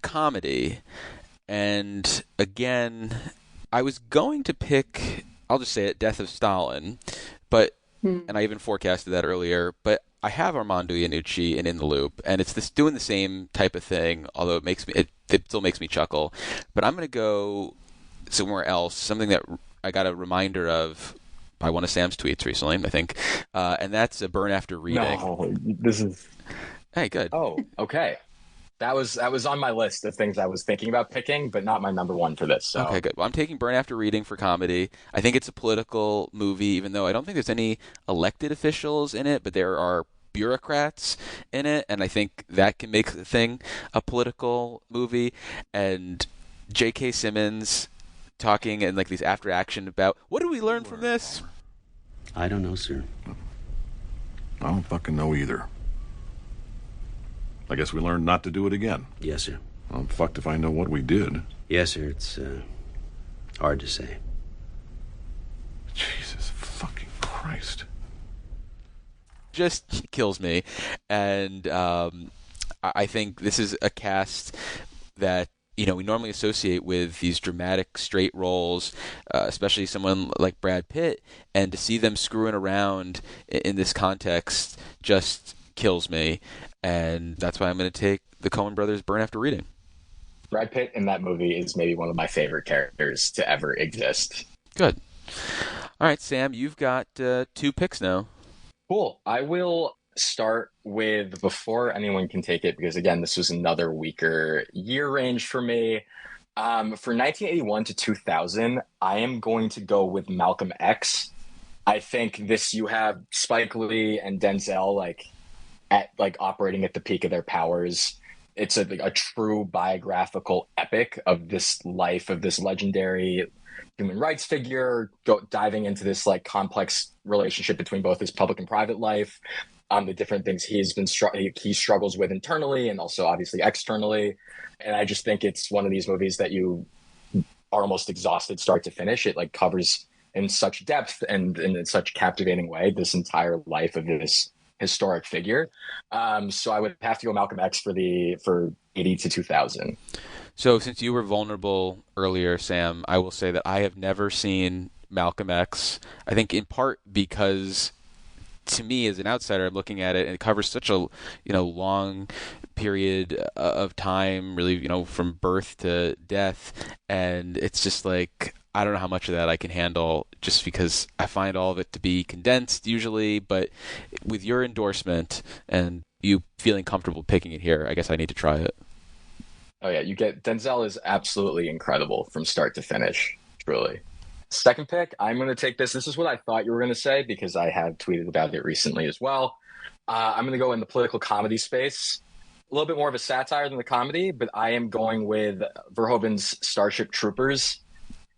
comedy, and again, I was going to pick. I'll just say it, Death of Stalin, but. And I even forecasted that earlier, but I have Armando Iannucci in The Loop, and it's doing the same type of thing, although it still makes me chuckle. But I'm going to go somewhere else, something that I got a reminder of by one of Sam's tweets recently, I think, and that's a Burn After Reading. No, this is... Hey, good. Oh, okay. That was on my list of things I was thinking about picking, but not my number one for this. So. Okay, good. Well, I'm taking Burn After Reading for comedy. I think it's a political movie, even though I don't think there's any elected officials in it, but there are bureaucrats in it, and I think that can make the thing a political movie. And J.K. Simmons talking and like these after action about, what do we learn from this? I don't know, sir. I don't fucking know either. I guess we learned not to do it again. Yes, sir. I'm fucked if I know what we did. Yes, sir. It's hard to say. Jesus fucking Christ. Just kills me. And I think this is a cast that we normally associate with these dramatic straight roles, especially someone like Brad Pitt, and to see them screwing around in this context just kills me. And that's why I'm going to take the Coen brothers' Burn After Reading. Brad Pitt in that movie is maybe one of my favorite characters to ever exist. Good. All right, Sam, you've got 2 picks now. Cool. I will start with, before anyone can take it, because again, this was another weaker year range for me. For 1981 to 2000, I am going to go with Malcolm X. I think you have Spike Lee and Denzel operating at the peak of their powers. It's a true biographical epic of this life of this legendary human rights figure, diving into this complex relationship between both his public and private life, the different things he struggles with internally and also obviously externally. And I just think it's one of these movies that you are almost exhausted start to finish. It covers in such depth and in such captivating way this entire life of this historic figure. So I would have to go Malcolm X for 80 to 2000. So since you were vulnerable earlier, Sam, I will say that I have never seen Malcolm X. I think in part because, to me as an outsider, I'm looking at it and it covers such a long period of time, really, from birth to death, and it's just like, I don't know how much of that I can handle, just because I find all of it to be condensed usually. But with your endorsement and you feeling comfortable picking it here, I guess I need to try it. Oh yeah, Denzel is absolutely incredible from start to finish, truly. Second pick, I'm going to take this. This is what I thought you were going to say because I have tweeted about it recently as well. I'm going to go in the political comedy space. A little bit more of a satire than the comedy, but I am going with Verhoeven's Starship Troopers.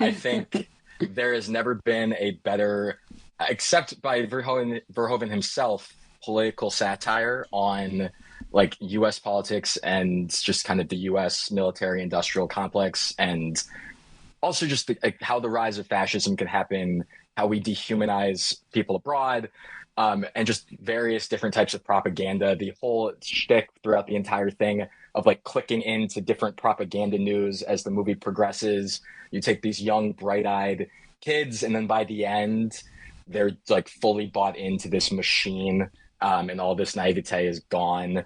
I think there has never been a better, except by Verhoeven himself, political satire on U.S. politics and just kind of the U.S. military-industrial complex, and also just how the rise of fascism can happen, how we dehumanize people abroad, and just various different types of propaganda. The whole shtick throughout the entire thing of clicking into different propaganda news as the movie progresses. You take these young, bright-eyed kids, and then by the end, they're fully bought into this machine, and all this naivete is gone.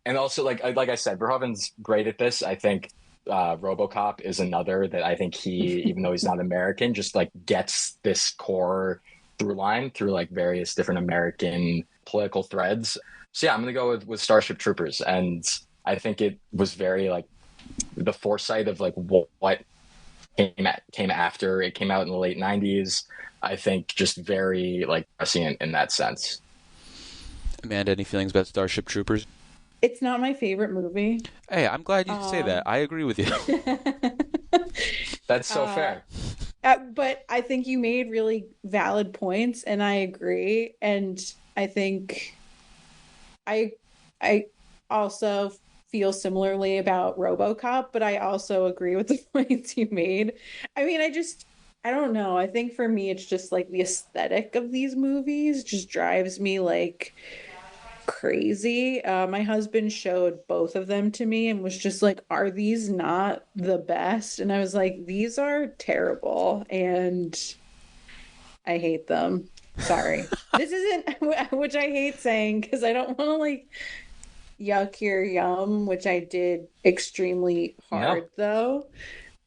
And also, like I said, Verhoeven's great at this. I think RoboCop is another that I think he, even though he's not American, just gets this core through line through various different American political threads. So yeah, I'm gonna go with Starship Troopers, and I think it was very the foresight of what came after. It came out in the late 90s. I think just very prescient in that sense. Amanda, any feelings about Starship Troopers? It's not my favorite movie. Hey, I'm glad you say that. I agree with you. That's so fair. But I think you made really valid points, and I agree. And I think I also feel similarly about RoboCop, but I also agree with the points you made. I mean, I don't know. I think for me, it's just like the aesthetic of these movies just drives me like crazy. My husband showed both of them to me and was just like, "Are these not the best?" And I was like, "These are terrible, and I hate them." Sorry. This isn't, which I hate saying because I don't want to like yuck your yum, which I did extremely hard though.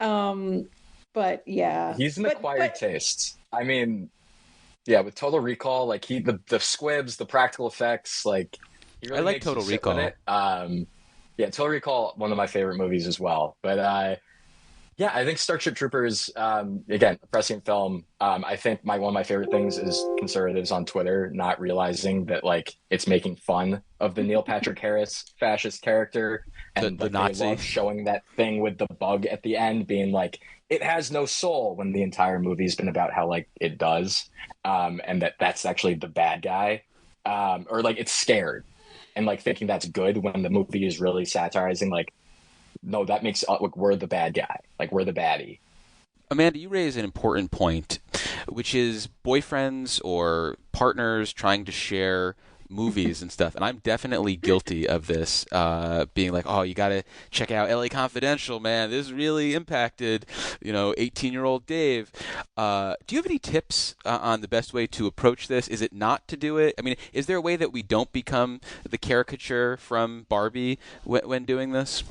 But yeah. He's an acquired taste. I mean, yeah, with Total Recall, like the squibs, the practical effects, like he really I like makes you Total sit with Recall. it. Yeah, Total Recall, one of my favorite movies as well. But yeah, I think Starship Troopers, again, a prescient film. I think one of my favorite things is conservatives on Twitter not realizing that like it's making fun of the Neil Patrick Harris fascist character, and the like, Nazi. they love showing that thing with the bug at the end, being like, it has no soul, when the entire movie's been about how like it does, and that's actually the bad guy, or like it's scared, and like thinking that's good when the movie is really satirizing like, no, that makes like we're the bad guy, like we're the baddie. Amanda, you raise an important point, which is boyfriends or partners trying to share movies and stuff. And I'm definitely guilty of this, being like, oh, you got to check out LA Confidential, man. This really impacted, 18-year-old Dave. Do you have any tips on the best way to approach this? Is it not to do it? I mean, is there a way that we don't become the caricature from Barbie when doing this?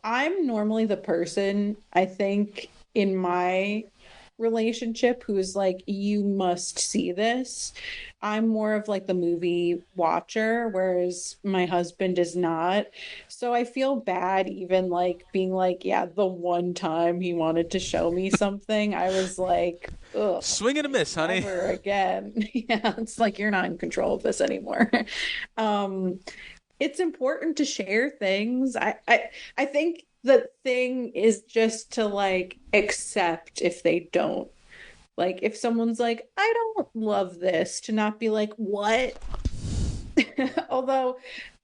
I'm normally the person, I think, in my relationship who's like, you must see this. I'm more of like the movie watcher, whereas my husband is not. So I feel bad even like being like, yeah, the one time he wanted to show me something, I was like, ugh. Swing and a miss, honey. Never again. Yeah, it's like you're not in control of this anymore. It's important to share things. I think the thing is just to like accept if they don't. Like if someone's like, I don't love this, to not be like, what? Although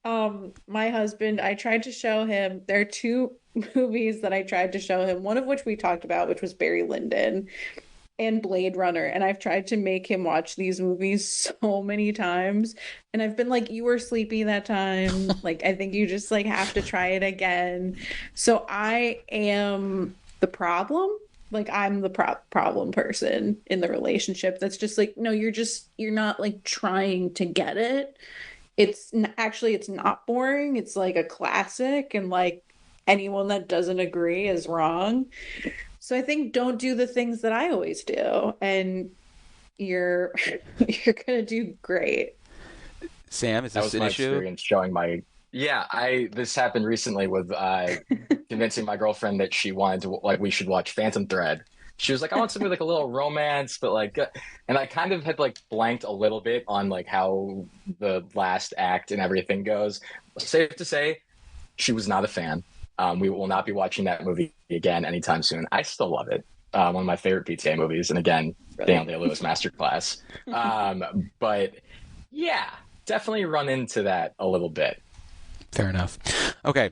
my husband, I tried to show him, there are two movies that I tried to show him, one of which we talked about, which was Barry Lyndon and Blade Runner, and I've tried to make him watch these movies so many times, and I've been like, you were sleepy that time, like I think you just like have to try it again. So I am the problem, like I'm the problem person in the relationship that's just like, no, you're not like trying to get it. It's not boring, it's like a classic, and like anyone that doesn't agree is wrong. So I think don't do the things that I always do, and you're gonna do great. Sam, is this an issue? Experience showing my this happened recently with convincing my girlfriend that she wanted to like we should watch Phantom Thread. She was like, I want something like a little romance, but like, and I kind of had like blanked a little bit on like how the last act and everything goes. Safe to say, she was not a fan. We will not be watching that movie again anytime soon. I still love it. One of my favorite PTA movies. And again, Daniel Day-Lewis masterclass. But yeah, definitely run into that a little bit. Fair enough. Okay.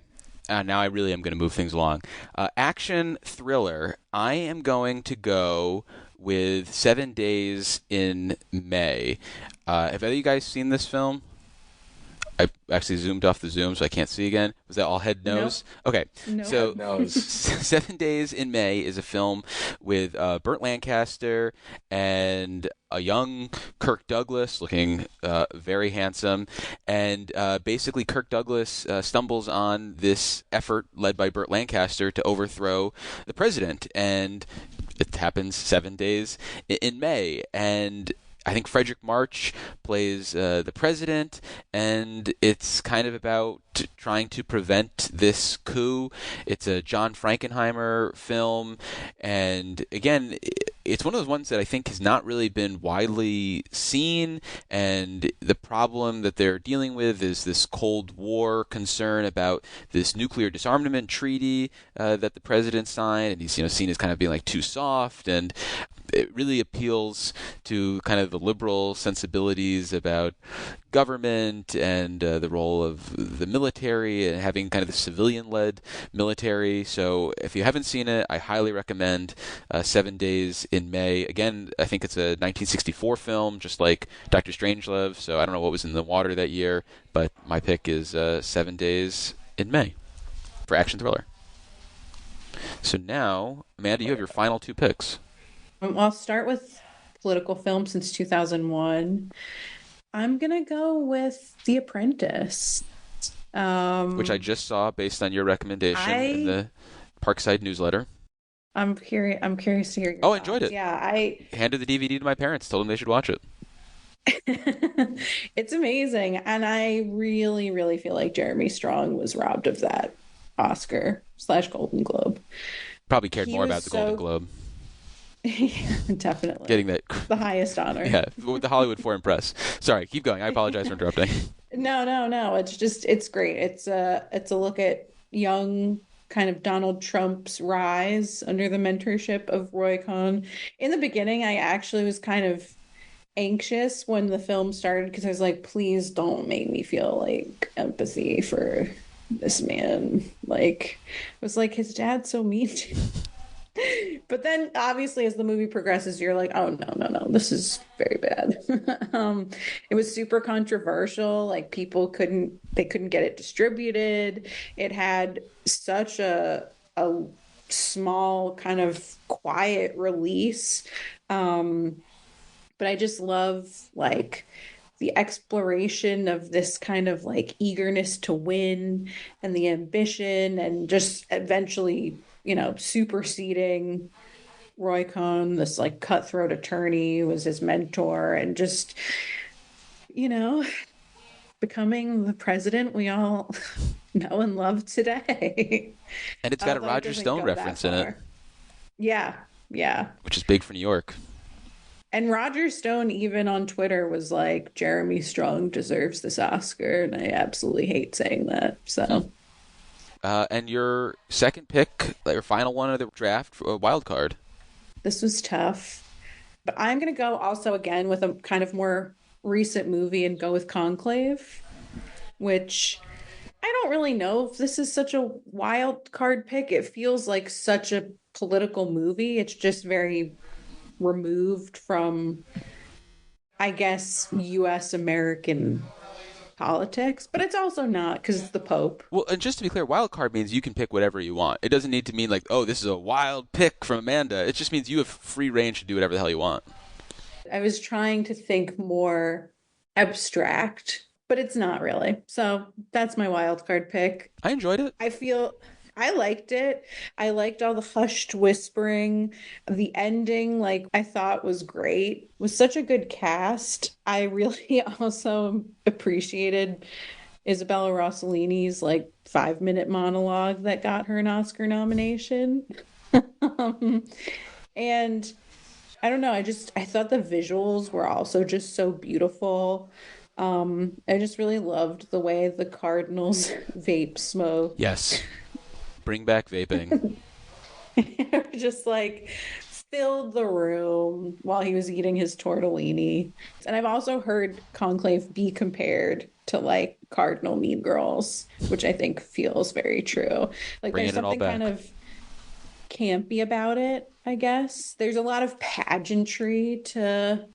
Now I really am going to move things along. Action thriller. I am going to go with 7 Days in May. Have either of you guys seen this film? I actually zoomed off the Zoom so I can't see again. Was that all head nose? Nope. Okay. Nope. So head nose. 7 Days in May is a film with Burt Lancaster and a young Kirk Douglas looking very handsome. And basically Kirk Douglas stumbles on this effort led by Burt Lancaster to overthrow the president. And it happens 7 days in May. And I think Frederick March plays the president, and it's kind of about trying to prevent this coup. It's a John Frankenheimer film, and again, it's one of those ones that I think has not really been widely seen, and the problem that they're dealing with is this Cold War concern about this nuclear disarmament treaty that the president signed, and he's seen as kind of being like too soft, and it really appeals to kind of the liberal sensibilities about government and the role of the military and having kind of the civilian-led military. So if you haven't seen it, I highly recommend 7 Days in May. Again, I think it's a 1964 film, just like Dr. Strangelove, so I don't know what was in the water that year, but my pick is 7 Days in May for action thriller. So now, Amanda, you have your final two picks. I'll start with political film since 2001. I'm going to go with The Apprentice. Which I just saw based on your recommendation in the Parkside newsletter. I'm curious to hear your thoughts. Enjoyed it. Yeah, I handed the DVD to my parents, told them they should watch it. It's amazing. And I really, really feel like Jeremy Strong was robbed of that Oscar/Golden Globe. Probably cared more about the Golden Globe. Yeah, definitely. Getting the highest honor. Yeah, with the Hollywood Foreign Press. Sorry, keep going. I apologize for interrupting. No. It's great. It's a look at young kind of Donald Trump's rise under the mentorship of Roy Cohn. In the beginning, I actually was kind of anxious when the film started because I was like, please don't make me feel like empathy for this man. Like, it was like, his dad's so mean to him. But then obviously as the movie progresses, you're like, oh no, this is very bad. It was super controversial. Like, people couldn't get it distributed. It had such a small kind of quiet release. But I just love like the exploration of this kind of like eagerness to win and the ambition, and just eventually, superseding Roy Cohn, this like cutthroat attorney who was his mentor, and just, becoming the president we all know and love today. And it's got a Roger Stone reference in it. Yeah. Which is big for New York. And Roger Stone, even on Twitter, was like, Jeremy Strong deserves this Oscar. And I absolutely hate saying that. So. And your second pick, your final one of the draft, wild card. This was tough. But I'm going to go also again with a kind of more recent movie and go with Conclave, which I don't really know if this is such a wild card pick. It feels like such a political movie. It's just very removed from, I guess, U.S. American politics, but it's also not, because it's the Pope. Well, and just to be clear, wild card means you can pick whatever you want. It doesn't need to mean like, oh, this is a wild pick from Amanda. It just means you have free range to do whatever the hell you want. I was trying to think more abstract, but it's not really. So that's my wild card pick. I enjoyed it. I liked it. I liked all the hushed whispering. The ending, I thought was great. It was such a good cast. I really also appreciated Isabella Rossellini's 5-minute monologue that got her an Oscar nomination. And I don't know, I thought the visuals were also just so beautiful. I just really loved the way the Cardinals vape smoke. Yes. Bring back vaping. Just filled the room while he was eating his tortellini. And I've also heard Conclave be compared to Cardinal Mean Girls, which I think feels very true. There's something kind of campy about it, I guess. There's a lot of pageantry to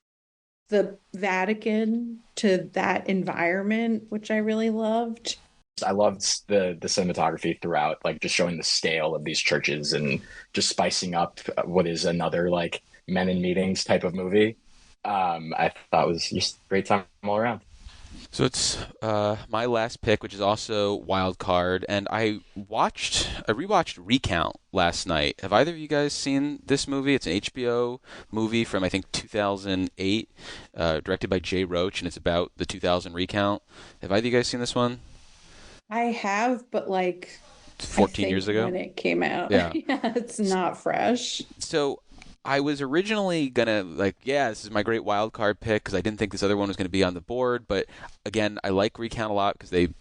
the Vatican, to that environment, which I really loved. I loved the cinematography throughout, just showing the scale of these churches and just spicing up what is another Men in Meetings type of movie. I thought it was just a great time all around. So it's my last pick, which is also wild card, and I rewatched Recount last night. Have either of you guys seen this movie? It's an HBO movie from I think 2008, directed by Jay Roach, and it's about the 2000 recount. Have either of you guys seen this one? I have, but 14 years ago when it came out. Yeah. Yeah, it's not fresh. So I was originally gonna this is my great wild card pick because I didn't think this other one was gonna be on the board. But again, I like Recount a lot because they've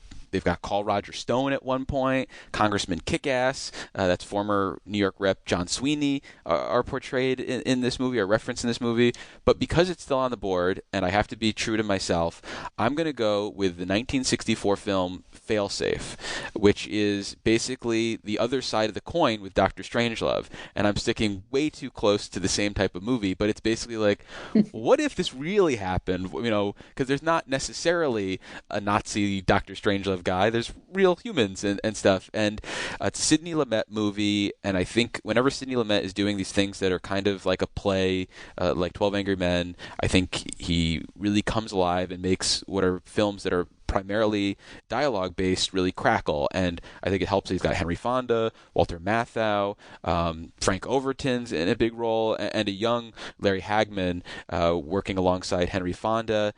got Call Roger Stone at one point, Congressman Kickass, that's former New York Rep John Sweeney, are portrayed in this movie, are referenced in this movie. But because it's still on the board, and I have to be true to myself, I'm going to go with the 1964 film Failsafe, which is basically the other side of the coin with Dr. Strangelove. And I'm sticking way too close to the same type of movie, but it's basically like, what if this really happened? Because there's not necessarily a Nazi Dr. Strangelove guy. There's real humans and stuff. And it's a Sidney Lumet movie, and I think whenever Sidney Lumet is doing these things that are kind of like a play, like 12 Angry Men, I think he really comes alive and makes what are films that are primarily dialogue based really crackle. And I think it helps that he's got Henry Fonda, Walter Matthau, Frank Overton's in a big role, and a young Larry Hagman working alongside Henry Fonda.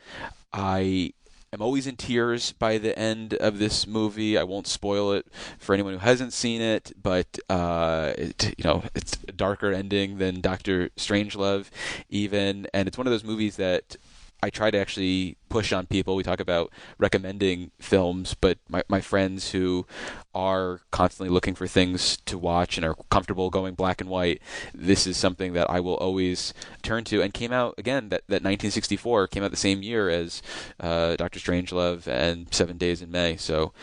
I am always in tears by the end of this movie. I won't spoil it for anyone who hasn't seen it, but it's a darker ending than Dr. Strangelove even, and it's one of those movies that I try to actually push on people. We talk about recommending films, but my friends who are constantly looking for things to watch and are comfortable going black and white, this is something that I will always turn to. And came out, again, that 1964 came out the same year as Dr. Strangelove and 7 Days in May. So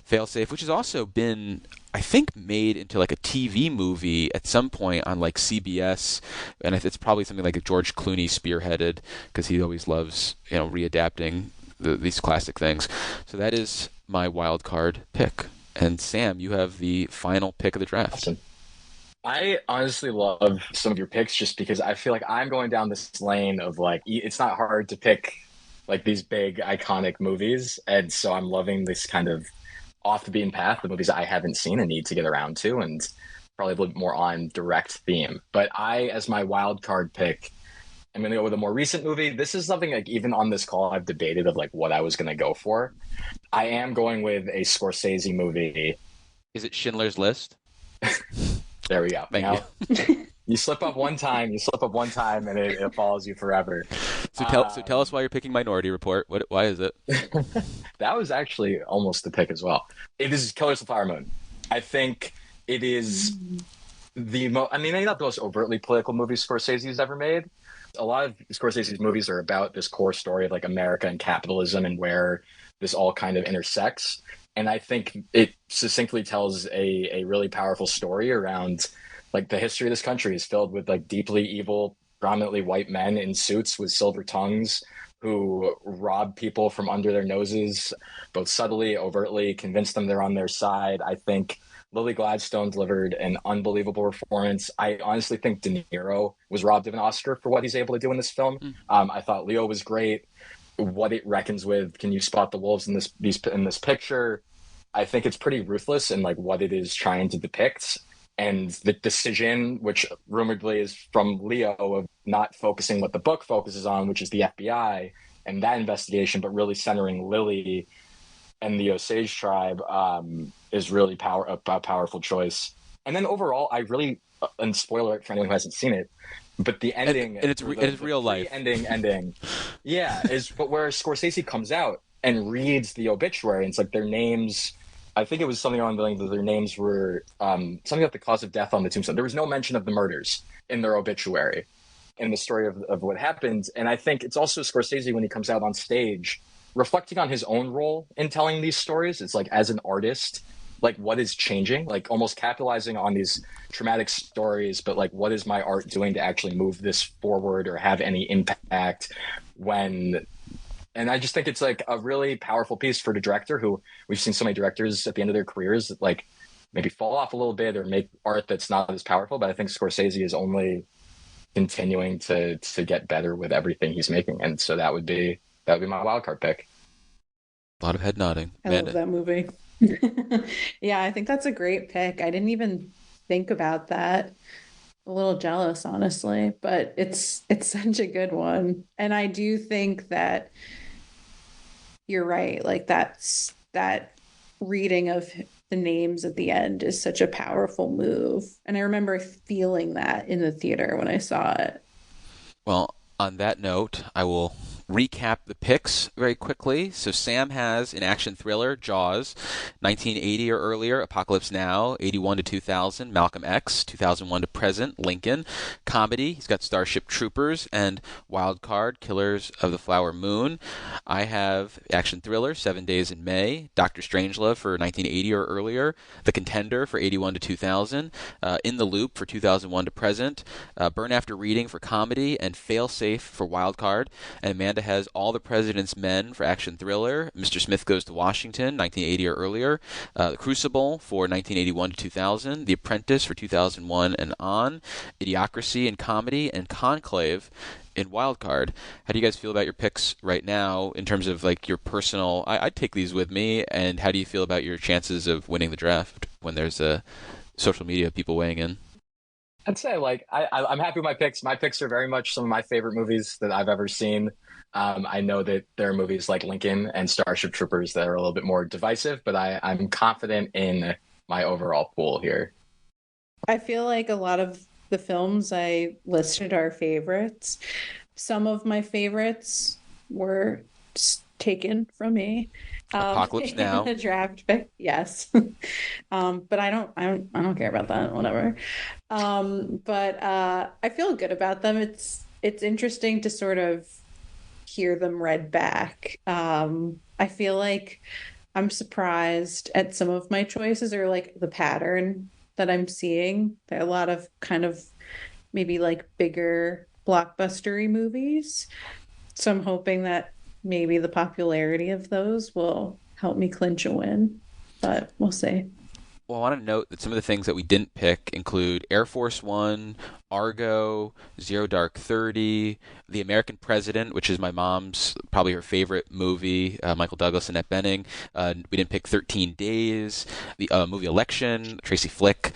Failsafe, which has also been, I think, made into like a TV movie at some point on like CBS, and it's probably something like George Clooney spearheaded because he always loves readapting these classic things. So that is my wild card pick. And Sam, you have the final pick of the draft. Awesome. I honestly love some of your picks just because I feel like I'm going down this lane of like, it's not hard to pick like these big iconic movies, and so I'm loving this kind of off the beaten path, the movies I haven't seen and need to get around to, and probably a little bit more on direct theme. But as my wild card pick, I'm going to go with a more recent movie. This is something like even on this call I've debated of like what I was going to go for. I am going with a Scorsese movie. Is it Schindler's List? There we go. Thank you. You slip up one time, and it follows you forever. So tell us why you're picking Minority Report. Why is it? That was actually almost the pick as well. It is Killers of the Flower Moon. I think it is maybe not the most overtly political movie Scorsese's ever made. A lot of Scorsese's movies are about this core story of like America and capitalism and where this all kind of intersects. And I think it succinctly tells a really powerful story around like the history of this country is filled with like deeply evil, prominently white men in suits with silver tongues who rob people from under their noses, both subtly, overtly, convince them they're on their side. I think Lily Gladstone delivered an unbelievable performance. I honestly think De Niro was robbed of an Oscar for what he's able to do in this film. I thought Leo was great. What it reckons with, can you spot the wolves in this picture? I think it's pretty ruthless in like what it is trying to depict. And the decision, which rumoredly is from Leo, of not focusing what the book focuses on, which is the FBI and that investigation, but really centering Lily and the Osage tribe, is really a powerful choice. And then overall, I really, and spoiler alert for anyone who hasn't seen it, but the ending, and it's real life ending, yeah, but where Scorsese comes out and reads the obituary, and it's like their names. I think it was something on that their names were something about the cause of death on the tombstone. There was no mention of the murders in their obituary in the story of what happened. And I think it's also Scorsese when he comes out on stage reflecting on his own role in telling these stories. It's like as an artist, like what is changing, like almost capitalizing on these traumatic stories, but like what is my art doing to actually move this forward or have any impact and I just think it's like a really powerful piece for the director, who we've seen so many directors at the end of their careers that like maybe fall off a little bit or make art that's not as powerful. But I think Scorsese is only continuing to get better with everything he's making. And so that would be my wildcard pick. A lot of head nodding. I love that movie. Yeah, I think that's a great pick. I didn't even think about that. A little jealous, honestly, but it's such a good one. And I do think that you're right. Like that reading of the names at the end is such a powerful move. And I remember feeling that in the theater when I saw it. Well, on that note, I will recap the picks very quickly. So Sam has an action thriller, Jaws, 1980 or earlier, Apocalypse Now, 81 to 2000, Malcolm X, 2001 to present, Lincoln. Comedy, he's got Starship Troopers and Wild Card, Killers of the Flower Moon. I have action thriller, 7 Days in May, Dr. Strangelove for 1980 or earlier, The Contender for 81 to 2000, In the Loop for 2001 to present, Burn After Reading for comedy, and Fail Safe for Wild Card. And Amanda has All the President's Men for action thriller, Mr. Smith Goes to Washington, 1980 or earlier, The Crucible for 1981 to 2000, The Apprentice for 2001 and on, Idiocracy in comedy, and Conclave in Wildcard. How do you guys feel about your picks right now in terms of like your personal, I'd take these with me, and how do you feel about your chances of winning the draft when there's social media people weighing in? I'd say I'm happy with my picks. My picks are very much some of my favorite movies that I've ever seen. I know that there are movies like Lincoln and Starship Troopers that are a little bit more divisive, but I'm confident in my overall pool here. I feel like a lot of the films I listed are favorites. Some of my favorites were taken from me. Apocalypse Now. The draft pick, yes. But I don't care about that. Whatever. But I feel good about them. It's interesting to sort of hear them read back. I feel like I'm surprised at some of my choices or like the pattern that I'm seeing. There are a lot of kind of maybe like bigger blockbustery movies. So I'm hoping that maybe the popularity of those will help me clinch a win, but we'll see. Well, I want to note that some of the things that we didn't pick include Air Force One, Argo, Zero Dark 30, The American President, which is my mom's, probably her favorite movie, Michael Douglas and Annette Bening. We didn't pick 13 Days, the movie Election, Tracy Flick,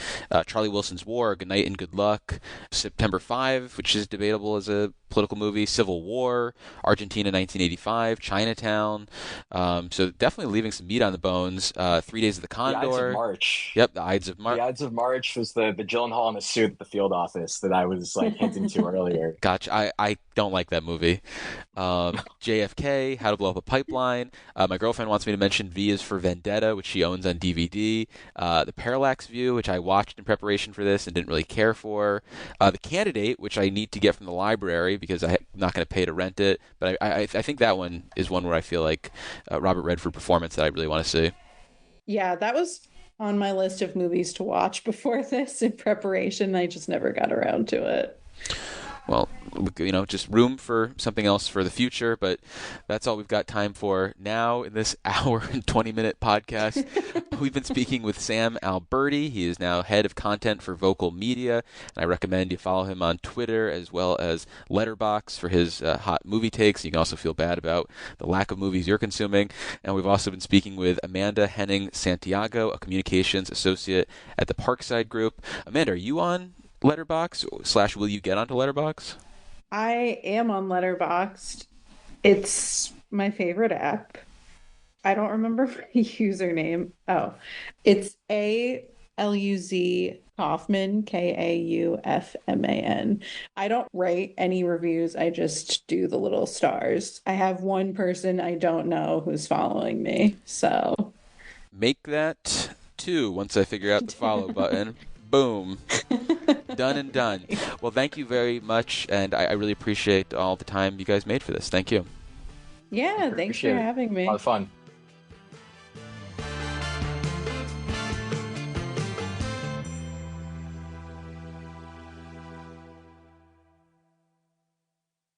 Charlie Wilson's War, Good Night and Good Luck, September 5, which is debatable as a political movie, Civil War, Argentina 1985, Chinatown. So definitely leaving some meat on the bones. 3 Days of the Condor. The Ides of March. Yep, the Ides of March. The Ides of March was the Gyllenhaal in the suit at the field office that I was like hinting to earlier. Gotcha. I don't like that movie. JFK, How to Blow Up a Pipeline. My girlfriend wants me to mention V is for Vendetta, which she owns on DVD. The Parallax View, which I watched in preparation for this and didn't really care for. The Candidate, which I need to get from the library because I'm not going to pay to rent it. But I think that one is one where I feel like Robert Redford performance that I really want to see. Yeah, that was on my list of movies to watch before this in preparation. I just never got around to it. Well, just room for something else for the future, but that's all we've got time for now in this hour and 20-minute podcast. We've been speaking with Sam Alberti. He is now head of content for Vocal Media, and I recommend you follow him on Twitter as well as Letterboxd for his hot movie takes. You can also feel bad about the lack of movies you're consuming. And we've also been speaking with Amanda Henning Santiago, a communications associate at the Parkside Group. Amanda, are you on Letterboxd / will you get onto Letterboxd? I am on Letterboxd. It's my favorite app. I don't remember my username. Oh, it's ALUZ Kaufman, KAUFMAN. I don't write any reviews. I just do the little stars. I have one person I don't know who's following me. So make that 2 once I figure out the follow button. Boom. Done and done. Well, thank you very much, and I really appreciate all the time you guys made for this. Thank you. Yeah, thanks for having me. A lot of fun.